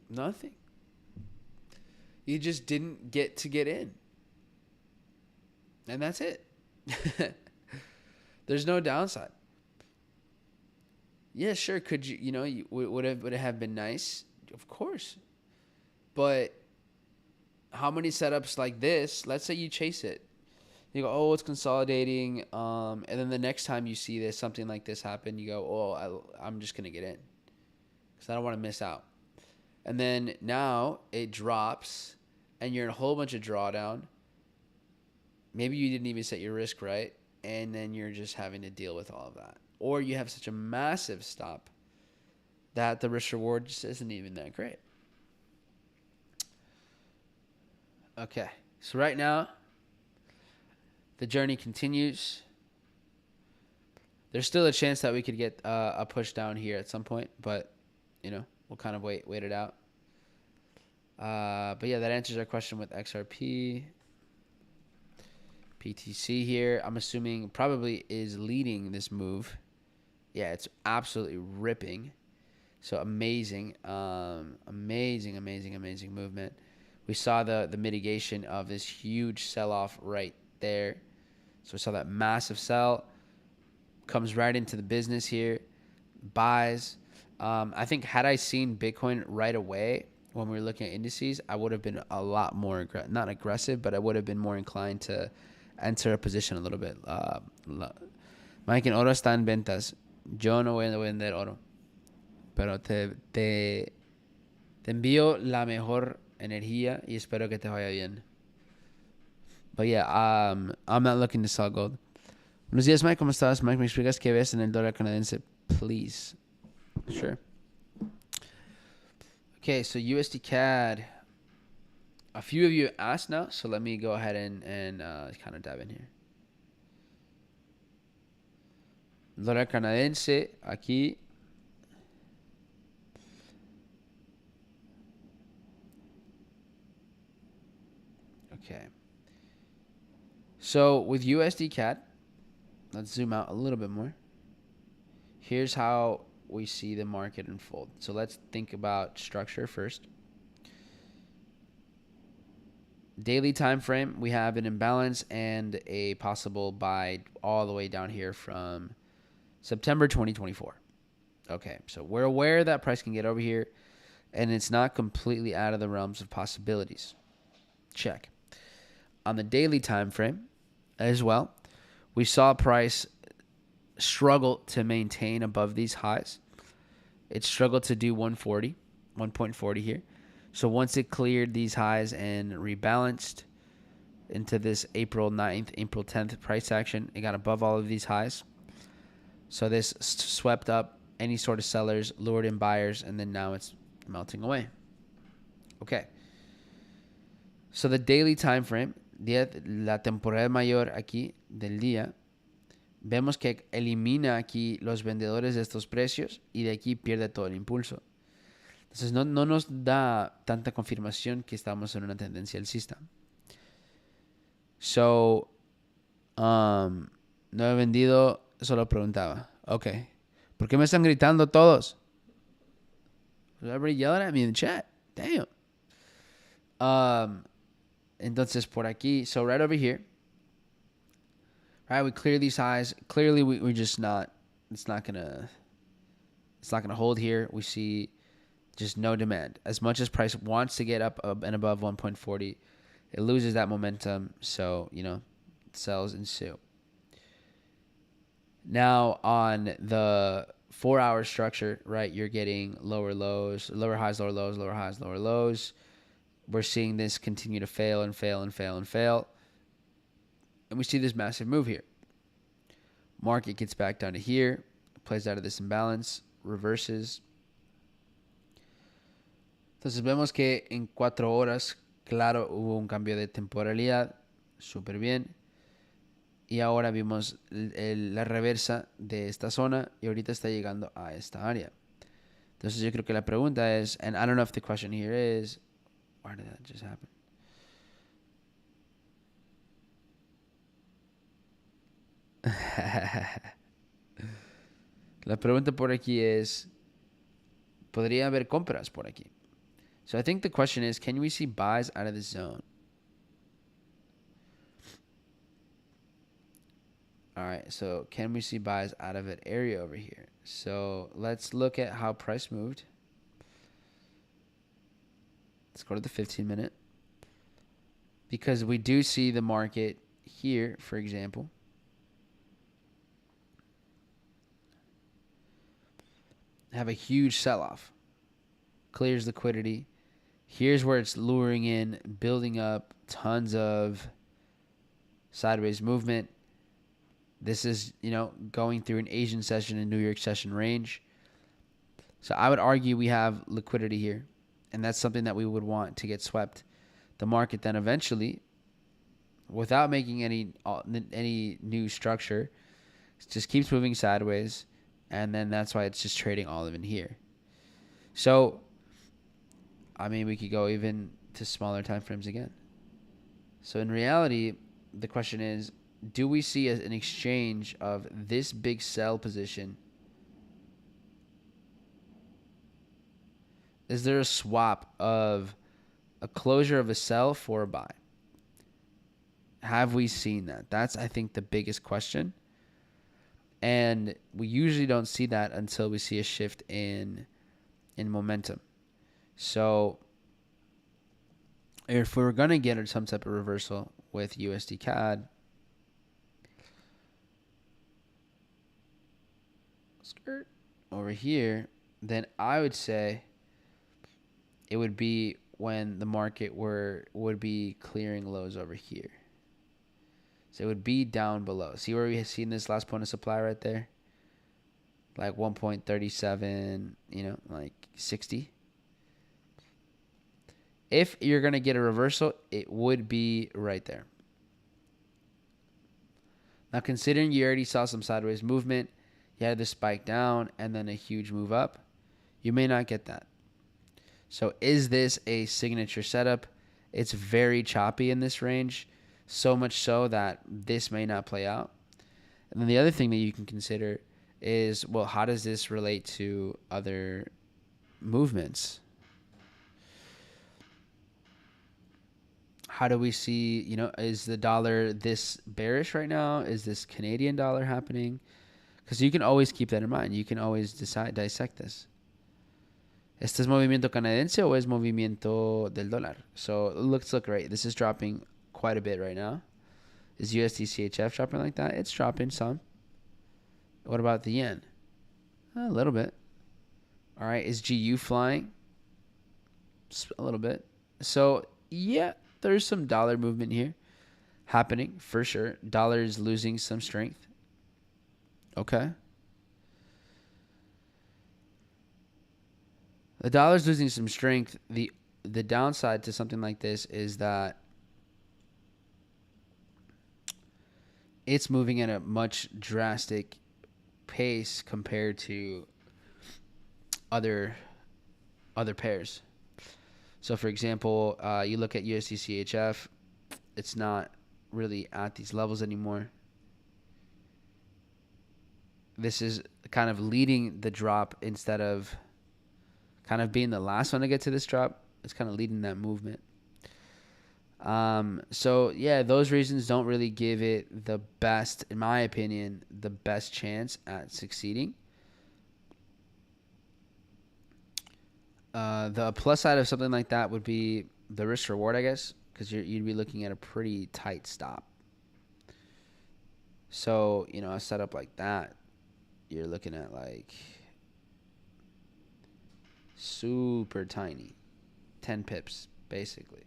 Nothing. You just didn't get in. And that's it. There's no downside. Yeah, sure. Could you, would it have been nice? Of course. But how many setups like this, let's say you chase it. You go, oh, it's consolidating. And then the next time you see this, something like this happen, you go, oh, I'm just going to get in, because I don't want to miss out. And then now it drops and you're in a whole bunch of drawdown. Maybe you didn't even set your risk right. And then you're just having to deal with all of that. Or you have such a massive stop that the risk reward just isn't even that great. Okay. So right now, the journey continues. There's still a chance that we could get a push down here at some point, but we'll kind of wait it out. But yeah, that answers our question with XRP. PTC here, I'm assuming probably is leading this move. Yeah, it's absolutely ripping. So amazing, amazing movement. We saw the mitigation of this huge sell-off right there. So we saw that massive sell. Comes right into the business here. Buys. I think had I seen Bitcoin right away when we were looking at indices, I would have been a lot more, not aggressive, but I would have been more inclined to enter a position a little bit. Mike, en oro está en ventas. Yo no voy a vender oro. Pero te envío la mejor energía y espero que te vaya bien. But yeah, I'm not looking to sell gold. Buenos días, Mike. ¿Cómo estás? Mike, ¿me explicas qué ves en el dólar canadiense? Please. Sure. Okay, so USDCAD. A few of you asked now, so let me go ahead and kind of dive in here. Dólar canadiense, aquí. Okay. So with USDCAD, let's zoom out a little bit more. Here's how we see the market unfold. So let's think about structure first. Daily time frame, we have an imbalance and a possible buy all the way down here from September 2024. Okay, so we're aware that price can get over here, and it's not completely out of the realms of possibilities. Check. On the daily time frame as well, we saw price struggle to maintain above these highs. It struggled to do 1.40 here. So once it cleared these highs and rebalanced into this April 9th, April 10th price action, it got above all of these highs. So this swept up any sort of sellers, lured in buyers, and then now it's melting away. Okay. So the daily time frame, la temporada mayor aquí del día, vemos que elimina aquí los vendedores de estos precios y de aquí pierde todo el impulso. Entonces no nos da tanta confirmación que estamos en una tendencia alcista. So, no he vendido, solo preguntaba. Ok. ¿Por qué me están gritando todos? Everybody yelling at me in the chat. Damn. Entonces por aquí, so right over here, right, we clear these highs. Clearly we're just not, it's not gonna hold here. We see just no demand. As much as price wants to get up and above 1.40, it loses that momentum. So, sells ensue. Now on the 4-hour structure, right, you're getting lower lows, lower highs, lower lows, lower highs, lower lows. We're seeing this continue to fail and fail and fail and fail. And we see this massive move here. Market gets back down to here, plays out of this imbalance, reverses. Entonces vemos que en 4 horas, claro, hubo un cambio de temporalidad, súper bien. Y ahora vimos la reversa de esta zona y ahorita está llegando a esta área. Entonces yo creo que la pregunta es, and I don't know if the question here is, why did that just happen? La pregunta por aquí es, ¿podría haber compras por aquí? So I think the question is, can we see buys out of the zone? All right, so can we see buys out of an area over here? So let's look at how price moved. Let's go to the 15-minute. Because we do see the market here, for example. Have a huge sell-off. Clears liquidity. Here's where it's luring in, building up tons of sideways movement. This is, going through an Asian session and New York session range. So I would argue we have liquidity here. And that's something that we would want to get swept. The market then eventually, without making any new structure, just keeps moving sideways. And then that's why it's just trading all of in here. So, we could go even to smaller time frames again. So in reality, the question is, do we see an exchange of this big sell position? Is there a swap of a closure of a sell for a buy? Have we seen that? That's, I think, the biggest question. And we usually don't see that until we see a shift in momentum. So if we're going to get some type of reversal with USDCAD, skirt over here, then I would say it would be when the market would be clearing lows over here. So it would be down below. See where we have seen this last point of supply right there? Like 1.37, like 60. If you're going to get a reversal, it would be right there. Now, considering you already saw some sideways movement, you had this spike down and then a huge move up, you may not get that. So is this a signature setup? It's very choppy in this range, so much so that this may not play out. And then the other thing that you can consider is, well, how does this relate to other movements? How do we see, is the dollar this bearish right now? Is this Canadian dollar happening? Because you can always keep that in mind. You can always dissect this. ¿Este es movimiento canadiense o es movimiento del dólar? So let's look right. This is dropping quite a bit right now. Is USDCHF dropping like that? It's dropping some. What about the yen? A little bit. All right. Is GU flying? A little bit. So, yeah, there's some dollar movement here happening for sure. Dollar is losing some strength. Okay. The dollar's losing some strength. The downside to something like this is that it's moving at a much drastic pace compared to other pairs. So, for example, you look at USDCHF, it's not really at these levels anymore. This is kind of leading the drop instead of kind of being the last one to get to this drop. It's kind of leading that movement. So, yeah, those reasons don't really give it the best, in my opinion, the best chance at succeeding. The plus side of something like that would be the risk reward, I guess, because you'd be looking at a pretty tight stop. So, a setup like that, you're looking at like super tiny, 10 pips, basically.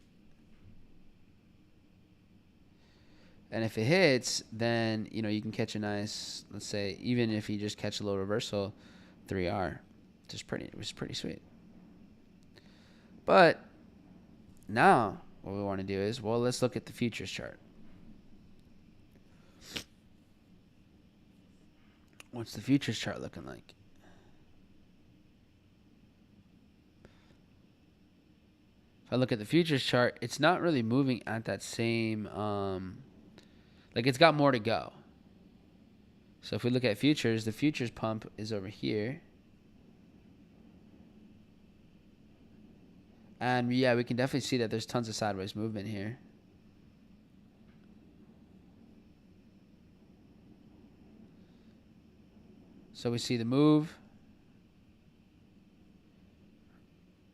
And if it hits, then, you can catch a nice, let's say, even if you just catch a little reversal, 3R. It was pretty sweet. But now what we want to do is, well, let's look at the futures chart. What's the futures chart looking like? If I look at the futures chart, it's not really moving at that same, like it's got more to go. So if we look at futures, the futures pump is over here. And yeah, we can definitely see that there's tons of sideways movement here. So we see the move.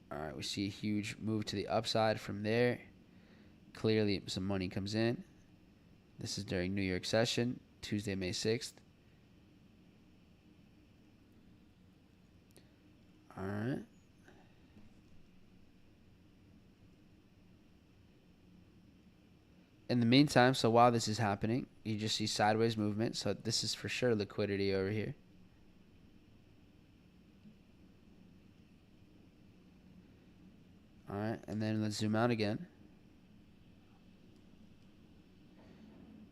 All right, we see a huge move to the upside from there. Clearly, some money comes in. This is during New York session, Tuesday, May 6th. All right. In the meantime, so while this is happening, you just see sideways movement. So this is for sure liquidity over here. All right, and then let's zoom out again.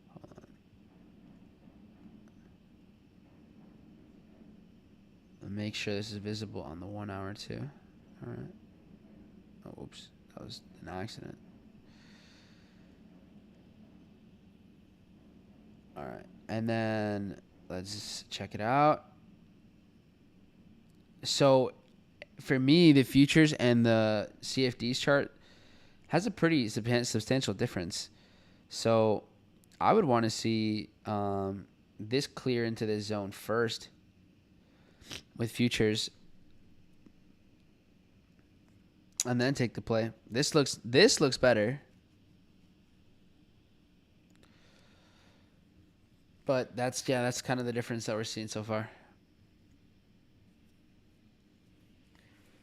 Hold on. Make sure this is visible on the 1 hour too. All right. Oh, oops, that was an accident. All right, and then let's check it out. So for me, the futures and the CFDs chart has a pretty substantial difference. So I would want to see this clear into this zone first with futures, and then take the play. This looks better. But that's kind of the difference that we're seeing so far.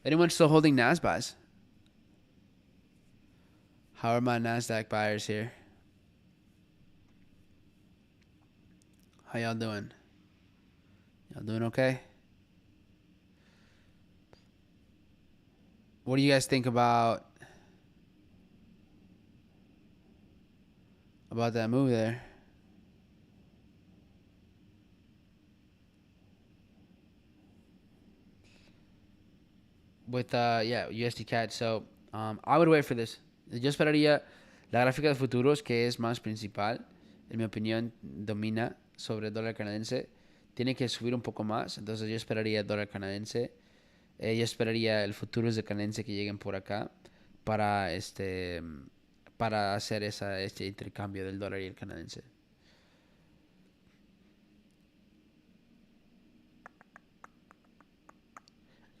Anyone still holding NAS buys? How are my NASDAQ buyers here? How y'all doing? Y'all doing okay? What do you guys think about that move there? With USDCAD. So I would wait for this. Yo esperaría la gráfica de futuros, que es más principal, en mi opinión, domina sobre el dólar canadiense. Tiene que subir un poco más, entonces yo esperaría el dólar canadiense. Yo esperaría el futuros de canadiense que lleguen por acá para para hacer este intercambio del dólar y el canadiense.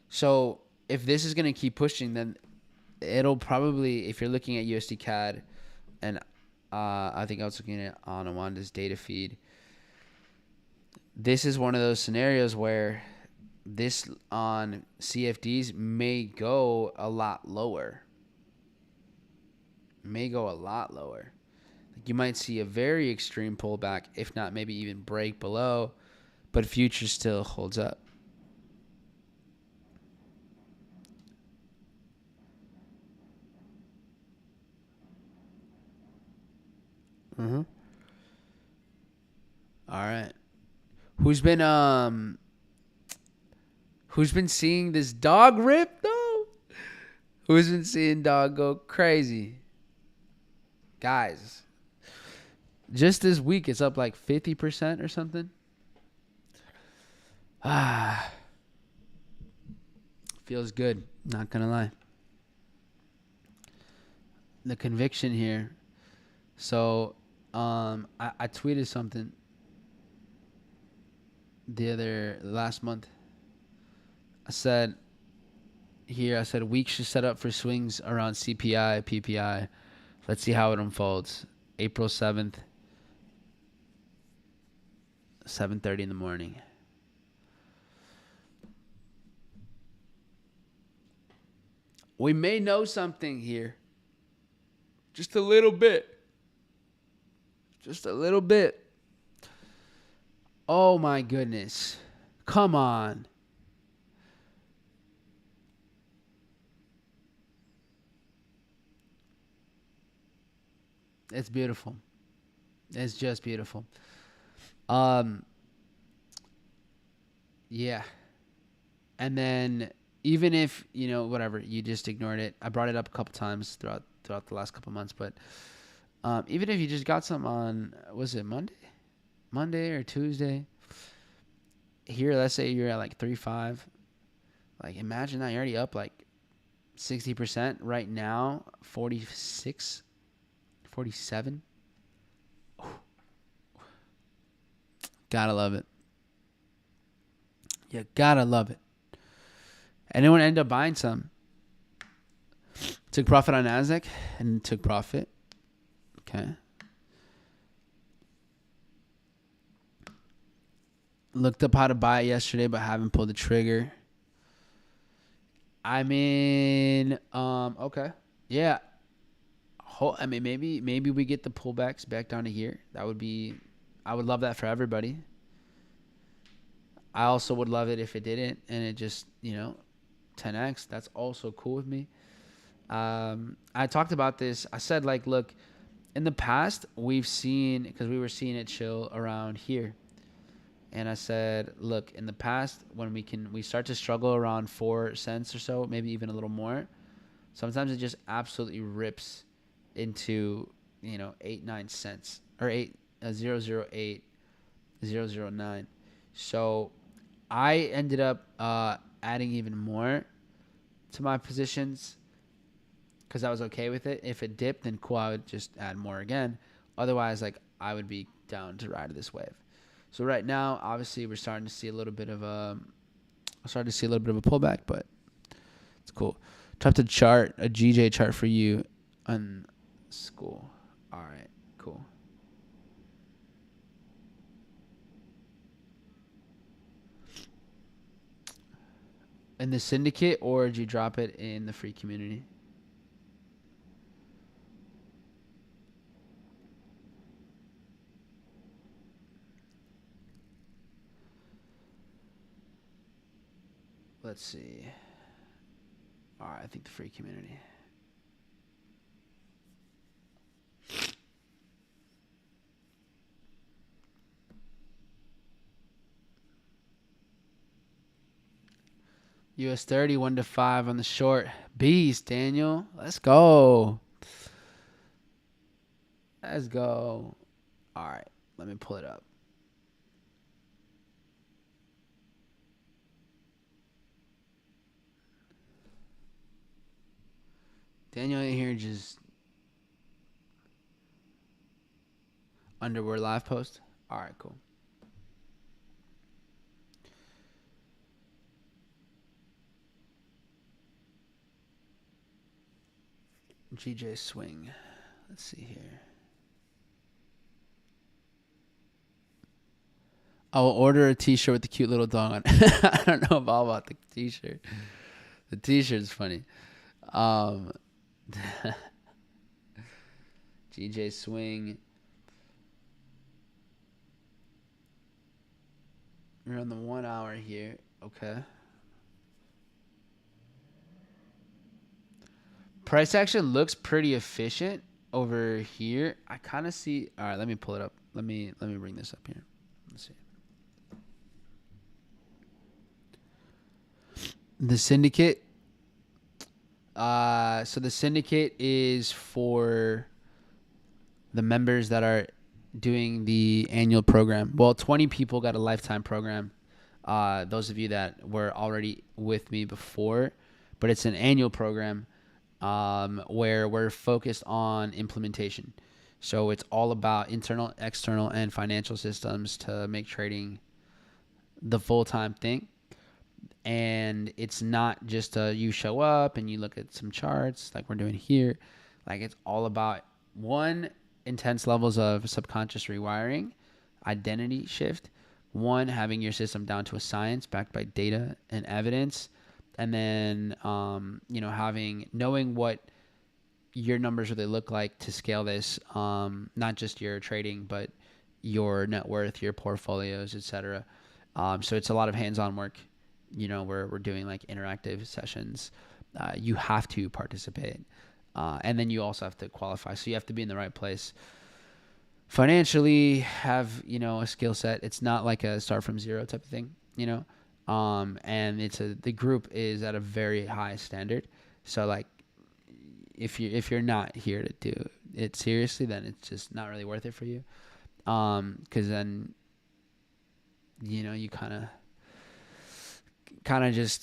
So if this is going to keep pushing, then it'll probably, if you're looking at USDCAD, and I think I was looking at on Awanda's data feed, this is one of those scenarios where this on CFDs may go a lot lower. You might see a very extreme pullback, if not maybe even break below, but future still holds up. Mm-hmm. All right. Who's been seeing this dog rip though? Who's been seeing dog go crazy? Guys, just this week it's up like 50% or something. Feels good, not gonna lie. The conviction here. So I tweeted something last month. I said weeks should set up for swings around CPI, PPI. Let's see how it unfolds. April 7th, 7:30 in the morning. We may know something here. Just a little bit. Oh my goodness. Come on. It's beautiful. It's just beautiful. Yeah. And then even if, whatever, you just ignored it. I brought it up a couple times throughout the last couple months, but even if you just got some on, was it Monday or Tuesday? Here, let's say you're at like 3.5. Like, imagine that you're already up like 60% right now, 46, 47. Gotta love it. You gotta love it. Anyone end up buying some? Took profit on Nasdaq and took profit. Okay. Looked up how to buy it yesterday, but haven't pulled the trigger. I mean, okay. Yeah. I mean, maybe we get the pullbacks back down to here. I would love that for everybody. I also would love it if it didn't and it just, 10x. That's also cool with me. I talked about this. I said, like, look, in the past, because we were seeing it chill around here. And I said, look, in the past, when we start to struggle around 4 cents or so, maybe even a little more, sometimes it just absolutely rips into, 8-9 cents or 0.008, 0.009. So I ended up adding even more to my positions because I was okay with it. If it dipped, then cool, I would just add more again. Otherwise, like, I would be down to ride this wave. So right now, obviously, we're starting to see a little bit of a pullback, but it's cool. Dropped a chart, a GJ chart for you on school. All right, cool. In the syndicate, or did you drop it in the free community? Let's see. All right, I think the free community. US 30, 1 to 5 on the short. Beast, Daniel. Let's go. Let's go. All right, let me pull it up. Daniel in here just underwear live post. All right, cool. GJ swing. Let's see here. I'll order a t-shirt with the cute little dog on it. I don't know about the t-shirt. The t-shirt's funny. GJ swing. We're on the 1 hour here. Okay. Price action looks pretty efficient over here. I kind of see. All right, let me pull it up. Let me bring this up here. Let's see. The Syndicate. So the Syndicate is for the members that are doing the annual program. Well, 20 people got a lifetime program. Those of you that were already with me before, but it's an annual program where we're focused on implementation. So it's all about internal, external, and financial systems to make trading the full-time thing. And it's not just you show up and you look at some charts like we're doing here. Like it's all about one, intense levels of subconscious rewiring, identity shift, one, having your system down to a science backed by data and evidence, and then knowing what your numbers really look like to scale this, not just your trading but your net worth, your portfolios, etc. So it's a lot of hands-on work. We're doing like interactive sessions. You have to participate. And then you also have to qualify. So you have to be in the right place financially, have, a skill set. It's not like a start from zero type of thing, and the group is at a very high standard. So like, if you're not here to do it seriously, then it's just not really worth it for you. 'Cause then, you kind of just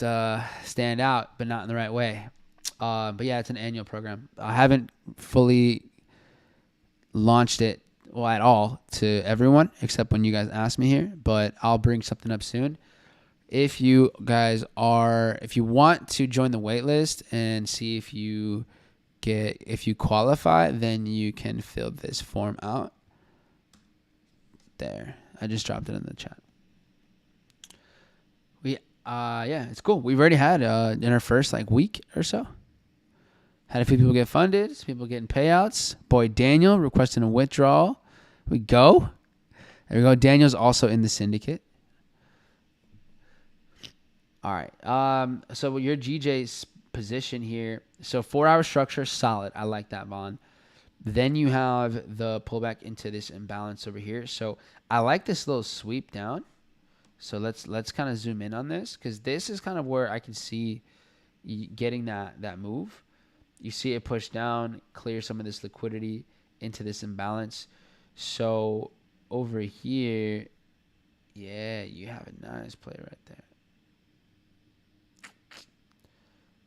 stand out, but not in the right way. But yeah, it's an annual program. I haven't fully launched it at all to everyone except when you guys ask me here, but I'll bring something up soon. If you want to join the wait list and see if you qualify, then you can fill this form out. There. I just dropped it in the chat. Yeah, it's cool. We've already had in our first week or so, had a few people get funded, some people getting payouts. Boy Daniel requesting a withdrawal. We go. There we go. Daniel's also in the Syndicate. All right. So your GJ's position here. So 4 hour structure, solid. I like that, Vaughn. Then you have the pullback into this imbalance over here. So I like this little sweep down. So let's kind of zoom in on this, because this is kind of where I can see getting that move. You see it push down, clear some of this liquidity into this imbalance. So over here, yeah, you have a nice play right there.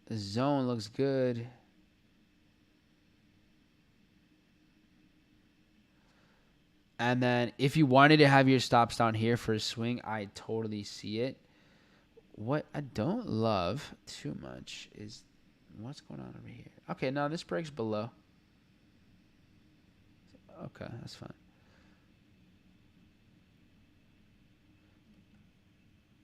The zone looks good. And then if you wanted to have your stops down here for a swing, I totally see it. What I don't love too much is what's going on over here. Okay, now this breaks below. Okay, that's fine.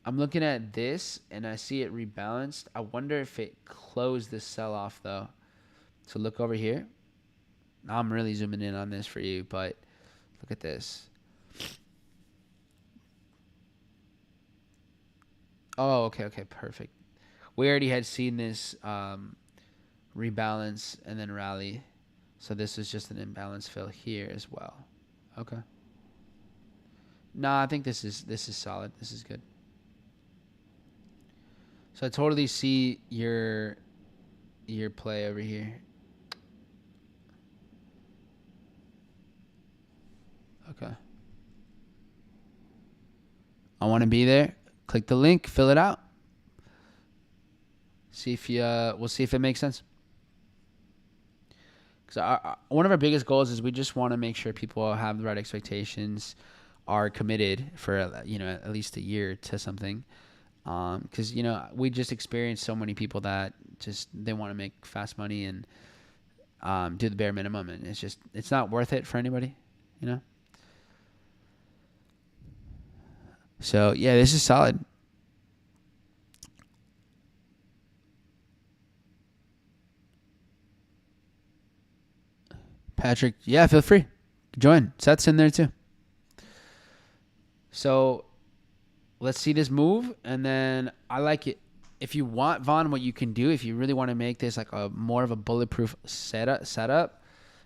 I'm looking at this and I see it rebalanced. I wonder if it closed this sell-off though. So look over here. Now I'm really zooming in on this for you, but look at this. Oh, okay, perfect. We already had seen this rebalance and then rally. So this is just an imbalance fill here as well. Okay. No, I think this is solid. This is good. So I totally see your play over here. Okay. I want to be there. Click the link, fill it out. See if we'll see if it makes sense. Because one of our biggest goals is we just want to make sure people have the right expectations, are committed for at least a year to something. Because we just experienced so many people that just they want to make fast money, and do the bare minimum, and it's not worth it for anybody, you know. So yeah, this is solid. Patrick, yeah, feel free. Join. Seth's in there too. So let's see this move, and then I like it. If you want, Vaughn, what you can do, if you really want to make this like a more of a bulletproof setup,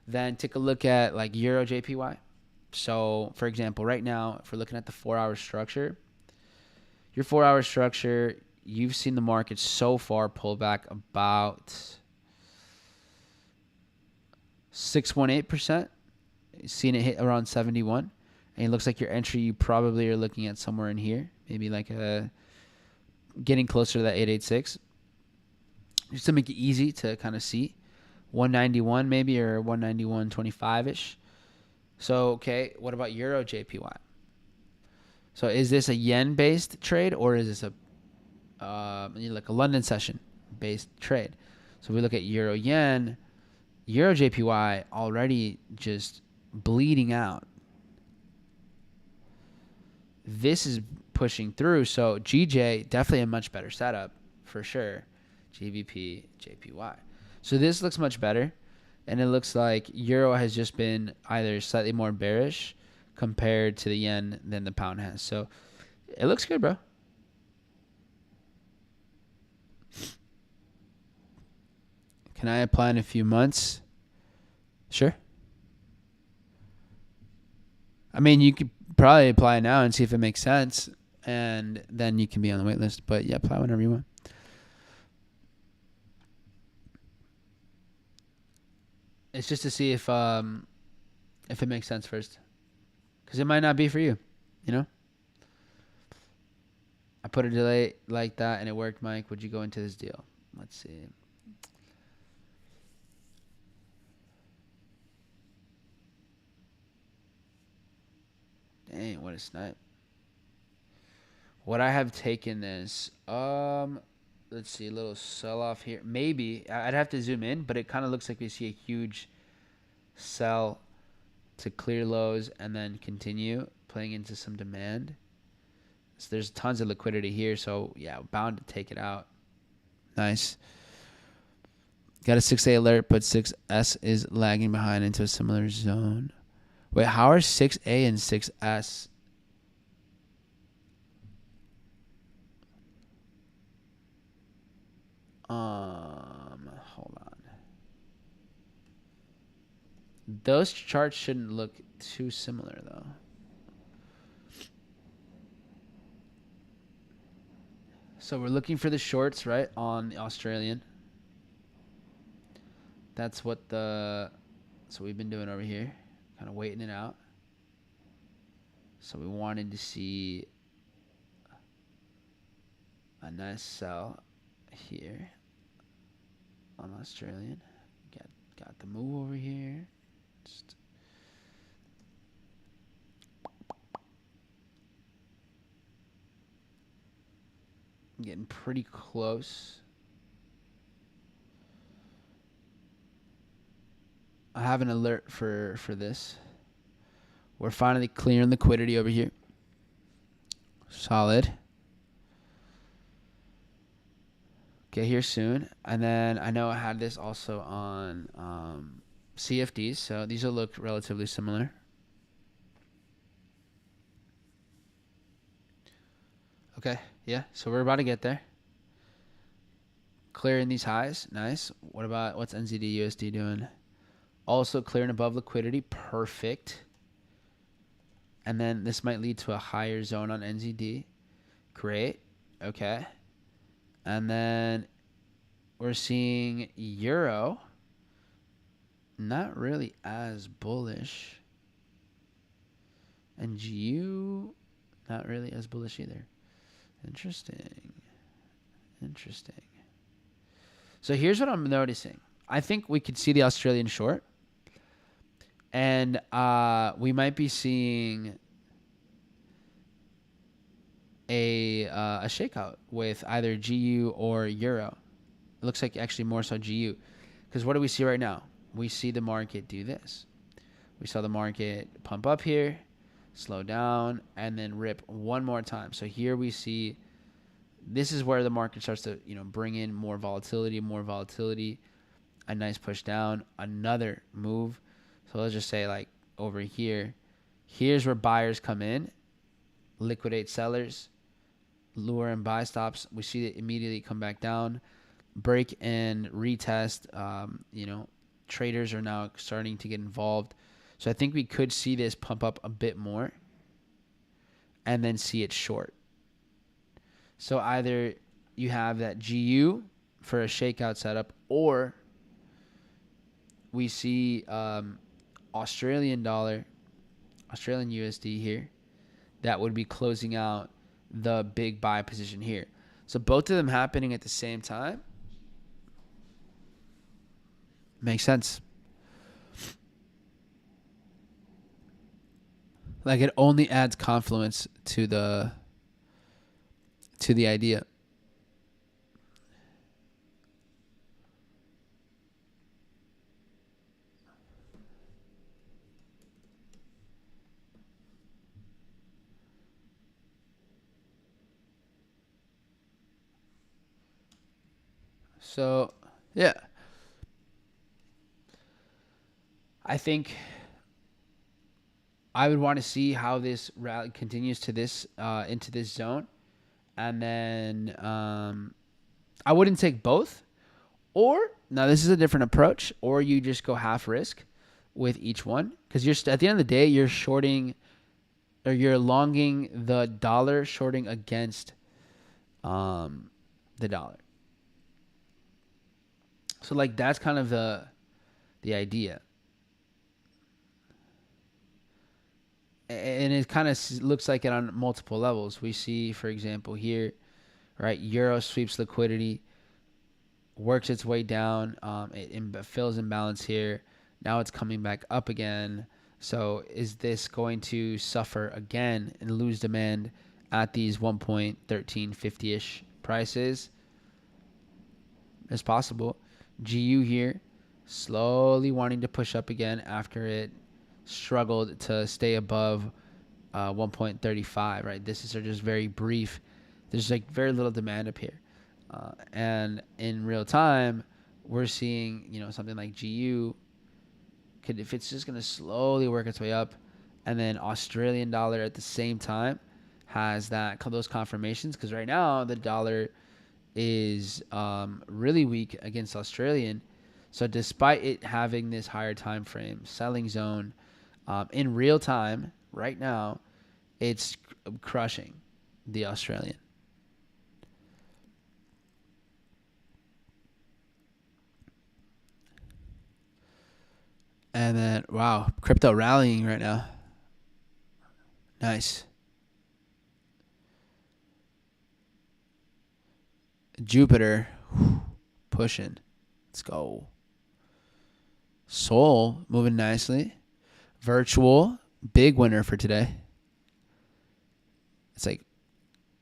then take a look at like Euro JPY. So, for example, right now, if we're looking at the 4-hour structure, your 4-hour structure, you've seen the market so far pull back about 6.8%. Seen it hit around 71. And it looks like your entry, you probably are looking at somewhere in here, maybe like getting closer to that 886. Just to make it easy to kind of see. 191 maybe, or 191.25-ish. So, okay, what about Euro JPY? So is this a yen-based trade, or is this like a London session-based trade? So if we look at Euro-yen, Euro JPY already just bleeding out. This is pushing through, so GJ, definitely a much better setup, for sure. GBP, JPY. So this looks much better, and it looks like Euro has just been either slightly more bearish compared to the yen than the pound has. So it looks good, bro. Can I apply in a few months? Sure. I mean, you could probably apply now and see if it makes sense, and then you can be on the wait list. But yeah, apply whenever you want. It's just to see if it makes sense first, because it might not be for you, you know. I put a delay like that and it worked, Mike. Would you go into this deal? Let's see. Dang, what a snipe. What I have taken this, let's see, a little sell off here. Maybe I'd have to zoom in, but it kind of looks like we see a huge sell to clear lows and then continue playing into some demand. So there's tons of liquidity here, so yeah, bound to take it out. Nice. Got a 6A alert, but 6S is lagging behind into a similar zone. Wait, how are 6A and 6S? Hold on. Those charts shouldn't look too similar, though. So we're looking for the shorts, right, on the Australian. That's what we've been doing over here, kind of waiting it out. So we wanted to see a nice sell here on Australian. Got the move over here. Just getting pretty close. I have an alert for this. We're finally clearing liquidity over here. Solid. Get here soon. And then I know I had this also on CFDs, so these will look relatively similar. Okay, yeah, so we're about to get there. Clearing these highs, nice. What's NZD USD doing? Also clearing above liquidity, perfect. And then this might lead to a higher zone on NZD. Great, okay. And then we're seeing Euro not really as bullish. And GU not really as bullish either. Interesting. So here's what I'm noticing. I think we could see the Australian short. And we might be seeing a shakeout with either GU or Euro. It looks like actually more so GU. Because what do we see right now? we see the market do this. We saw the market pump up here, slow down, and then rip one more time. So here we see this is where the market starts to, bring in more volatility, a nice push down, another move. So let's just say like over here, here's where buyers come in, liquidate sellers, lure and buy stops. We see it immediately come back down, break and retest. Traders are now starting to get involved. So I think we could see this pump up a bit more and then see it short. So either you have that GU for a shakeout setup, or we see Australian USD here that would be closing out the big buy position here. So both of them happening at the same time makes sense. Like it only adds confluence to the idea. So, yeah. I think I would want to see how this rally continues to this into this zone, and then I wouldn't take both. Or now this is a different approach, or you just go half risk with each one, because you're at the end of the day you're shorting, or you're longing the dollar, shorting against the dollar. So like that's kind of the idea. And it kind of looks like it on multiple levels. We see, for example, here, right, euro sweeps liquidity, works its way down, it fills imbalance here. Now it's coming back up again. So is this going to suffer again and lose demand at these 1.1350-ish prices? It's possible. GU here, slowly wanting to push up again after it struggled to stay above 1.35, right? This is just very brief. There's like very little demand up here. And in real time, we're seeing, something like GU if it's just going to slowly work its way up, and then Australian dollar at the same time has those confirmations, because right now the dollar is really weak against Australian. So despite it having this higher time frame selling zone, in real time right now, it's crushing the Australian. And then, wow, crypto rallying right now. Nice. Jupiter pushing. Let's go. Sol moving nicely. Virtual, big winner for today. It's like,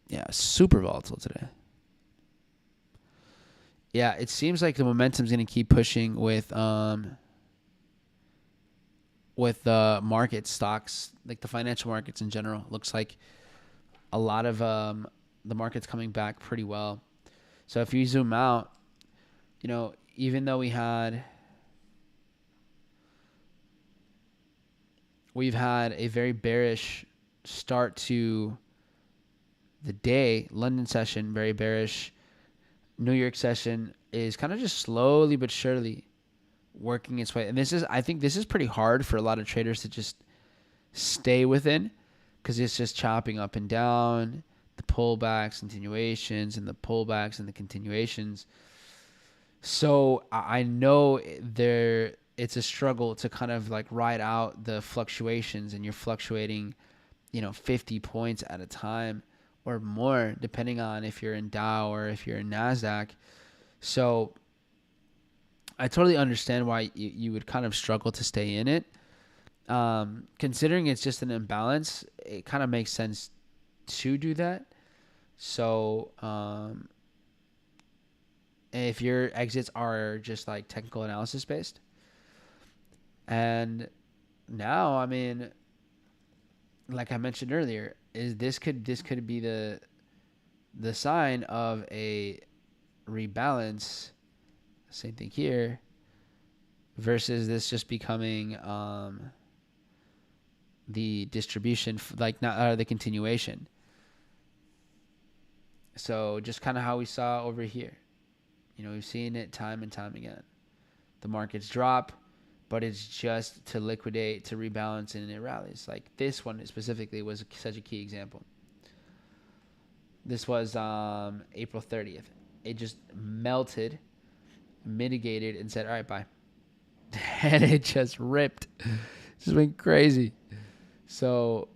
yeah, super volatile today. Yeah, it seems like the momentum's going to keep pushing with the market stocks, like the financial markets in general. Looks like a lot of the market's coming back pretty well. So if you zoom out, even though we've had a very bearish start to the day, London session, very bearish. New York session is kind of just slowly but surely working its way. And I think this is pretty hard for a lot of traders to just stay within, because it's just chopping up and down, the pullbacks, continuations, and the pullbacks and the continuations. So I know it's a struggle to kind of like ride out the fluctuations, and you're fluctuating, 50 points at a time or more, depending on if you're in Dow or if you're in NASDAQ. So I totally understand why you would kind of struggle to stay in it. Considering it's just an imbalance, it kind of makes sense to do that. So if your exits are just like technical analysis based,
And now, I mean, like I mentioned earlier, is this could be the sign of a rebalance. Same thing here, versus this just becoming the distribution, like not the continuation. So just kind of how we saw over here. You know, we've seen it time and time again. The markets drop, but it's just to liquidate, to rebalance, and it rallies. Like this one specifically was such a key example. This was April 30th. It just melted, mitigated, and said, all right, bye. And it just ripped. Just went crazy. So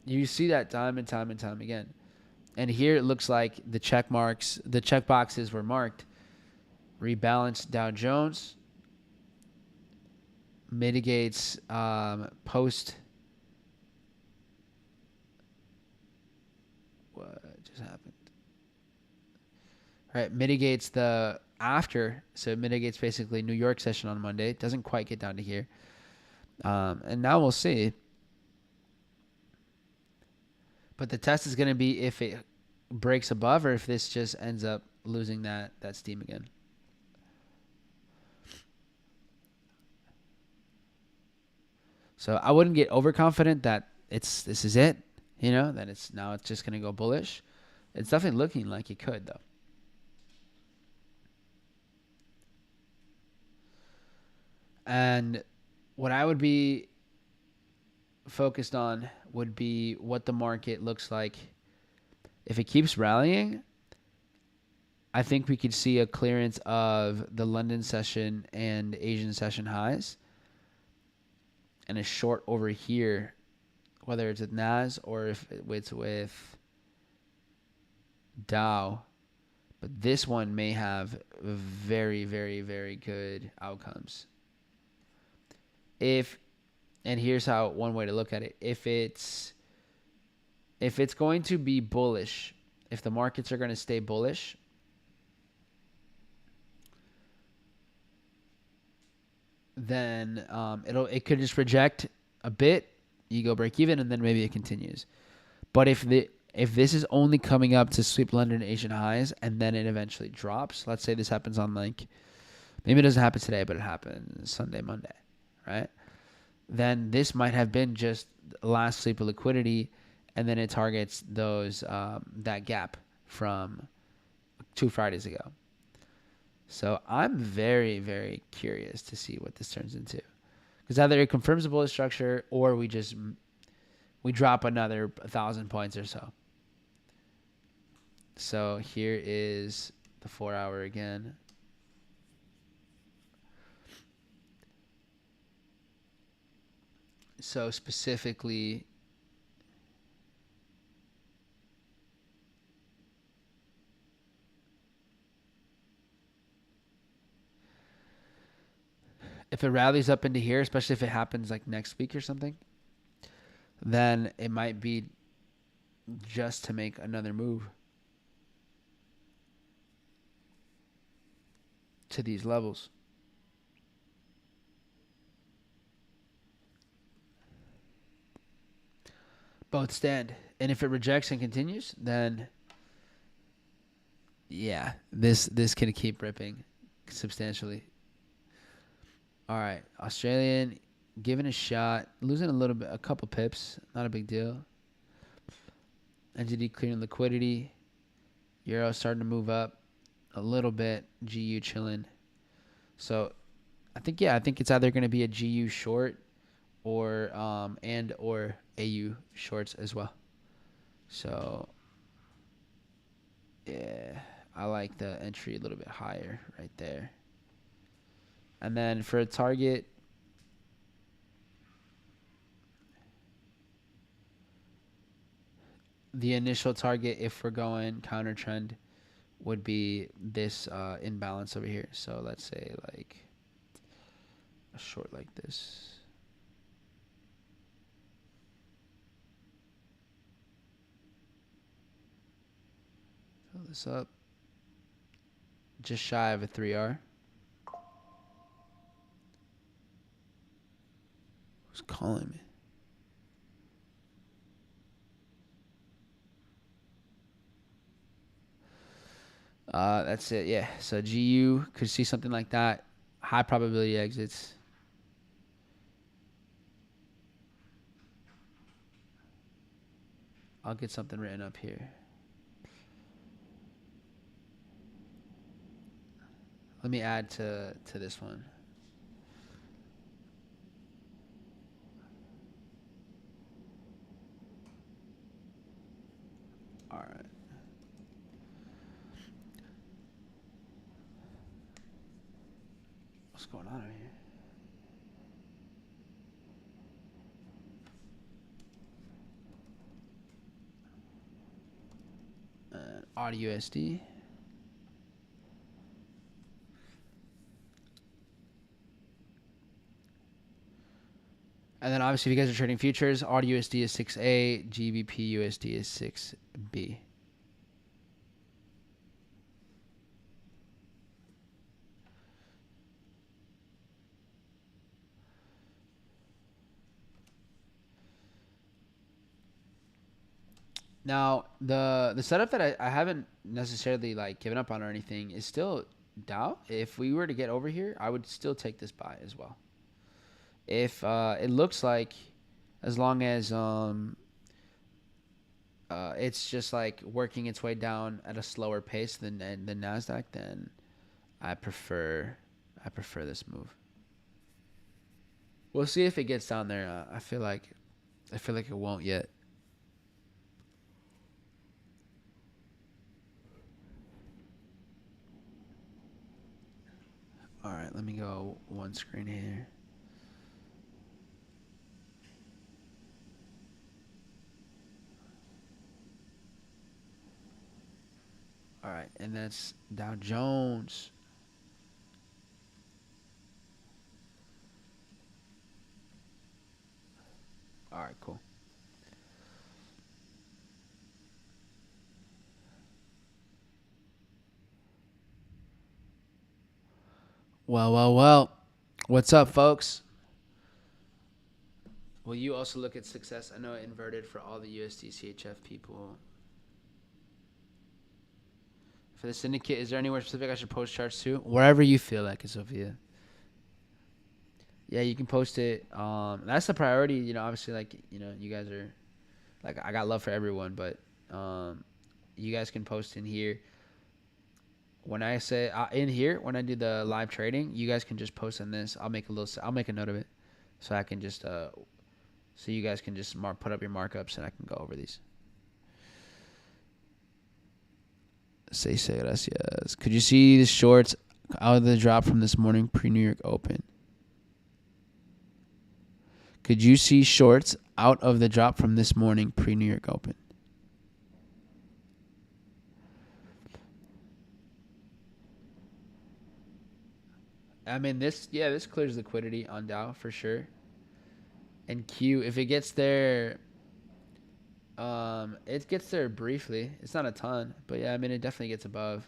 you see that time and time and time again. And here it looks like the check marks, the check boxes were marked. Rebalanced Dow Jones, mitigates post. What just happened? All right, mitigates the after, so it mitigates basically New York session on Monday. It doesn't quite get down to here, and now we'll see. But the test is going to be if it breaks above or if this just ends up losing that steam again. So I wouldn't get overconfident that this is it, that it's just going to go bullish. It's definitely looking like it could though. And what I would be focused on would be what the market looks like. If it keeps rallying, I think we could see a clearance of the London session and Asian session highs and a short over here, whether it's with NAS or if it's with Dow. But this one may have very, very, very good outcomes. And here's how one way to look at it. If it's going to be bullish, if the markets are going to stay bullish, then it could just reject a bit, you go break even, and then maybe it continues. But if this is only coming up to sweep London Asian highs and then it eventually drops, let's say this happens on maybe it doesn't happen today, but it happens Sunday, Monday, right? Then this might have been just last sweep of liquidity, and then it targets that gap from 2 Fridays ago. So I'm very, very curious to see what this turns into, because either it confirms the bullish structure or we drop another 1,000 points or so. So here is the 4-hour again. So specifically, if it rallies up into here, especially if it happens like next week or something, then it might be just to make another move to these levels. Both stand. And if it rejects and continues, then yeah, this can keep ripping substantially. All right, Australian giving a shot, losing a couple pips, not a big deal. NZD clearing liquidity. Euro starting to move up a little bit. GU chilling. So I think it's either going to be a GU short or AU shorts as well. So yeah, I like the entry a little bit higher right there. And then for a target, the initial target, if we're going counter trend, would be this imbalance over here. So let's say like a short like this. Fill this up. Just shy of a 3R. Who's calling me? That's it. Yeah. So GU could see something like that. High probability exits. I'll get something written up here. Let me add to this one. All right. What's going on here? Audio USD. And then obviously, if you guys are trading futures, AUD USD is 6A, GBP USD is 6B. Now, the setup that I haven't necessarily like given up on or anything is still Dow. If we were to get over here, I would still take this buy as well. If it looks like, as long as it's just like working its way down at a slower pace than Nasdaq, then I prefer this move. We'll see if it gets down there. I feel like it won't yet. All right, let me go one screen here. All right, and that's Dow Jones. All right, cool. Well. What's up, folks? Will you also look at success? I know it inverted for all the USDCHF people. For the syndicate, is there anywhere specific I should post charts to? Wherever you feel like it, Sophia. Yeah, you can post it. That's the priority. You know, obviously, like, you know, you guys are, like, I got love for everyone, but you guys can post in here. When I say in here, when I do the live trading, you guys can just post on this. I'll make a note of it, so I can just so you guys can just put up your markups and I can go over these. Say gracias. Could you see the shorts out of the drop from this morning pre-New York Open? Could you see shorts out of the drop from this morning pre-New York Open? I mean, this clears liquidity on Dow for sure. And Q, if it gets there, it gets there briefly. It's not a ton, but yeah, I mean, it definitely gets above.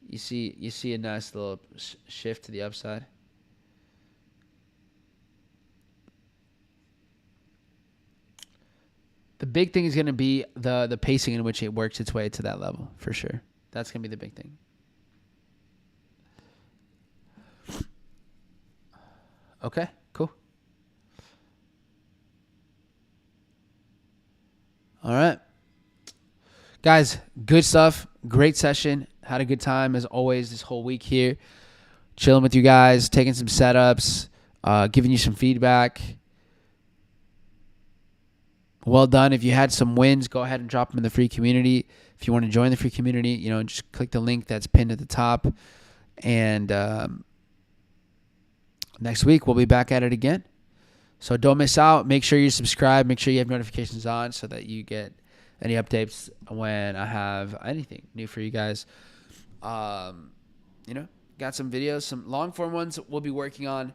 You see a nice little shift to the upside. The big thing is going to be the pacing in which it works its way to that level, for sure. That's going to be the big thing. Okay, cool. All right. Guys, good stuff. Great session. Had a good time, as always, this whole week here. Chilling with you guys, taking some setups, giving you some feedback. Well done. If you had some wins, go ahead and drop them in the free community. If you want to join the free community, you know, just click the link that's pinned at the top. And next week, we'll be back at it again. So don't miss out. Make sure you subscribe. Make sure you have notifications on so that you get any updates when I have anything new for you guys. You know, got some videos, some long form ones we'll be working on.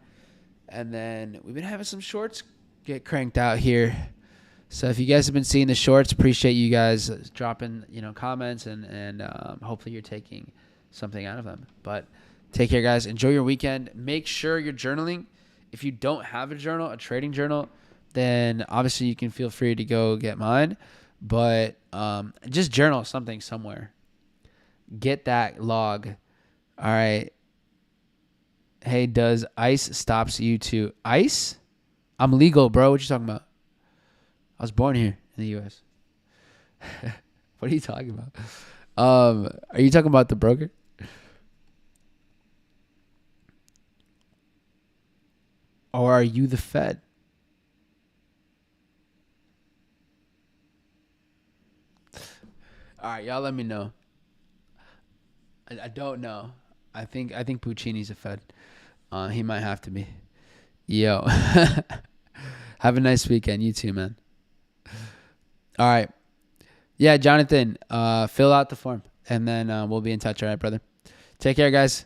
And then we've been having some shorts get cranked out here. So if you guys have been seeing the shorts, appreciate you guys dropping, you know, comments and hopefully you're taking something out of them. But Take care, guys. Enjoy your weekend. Make sure you're journaling. If you don't have a journal, a trading journal, then obviously you can feel free to go get mine. But just journal something somewhere. Get that log. All right. Hey, does ICE stops you to ICE? I'm legal, bro. What you talking about? I was born here in the U.S. What are you talking about? Are you talking about the broker? Or are you the Fed? All right, y'all let me know. I don't know. I think Puccini's a Fed. He might have to be. Yo. Have a nice weekend. You too, man. All right. Yeah, Jonathan, fill out the form, and then we'll be in touch. All right, brother. Take care, guys.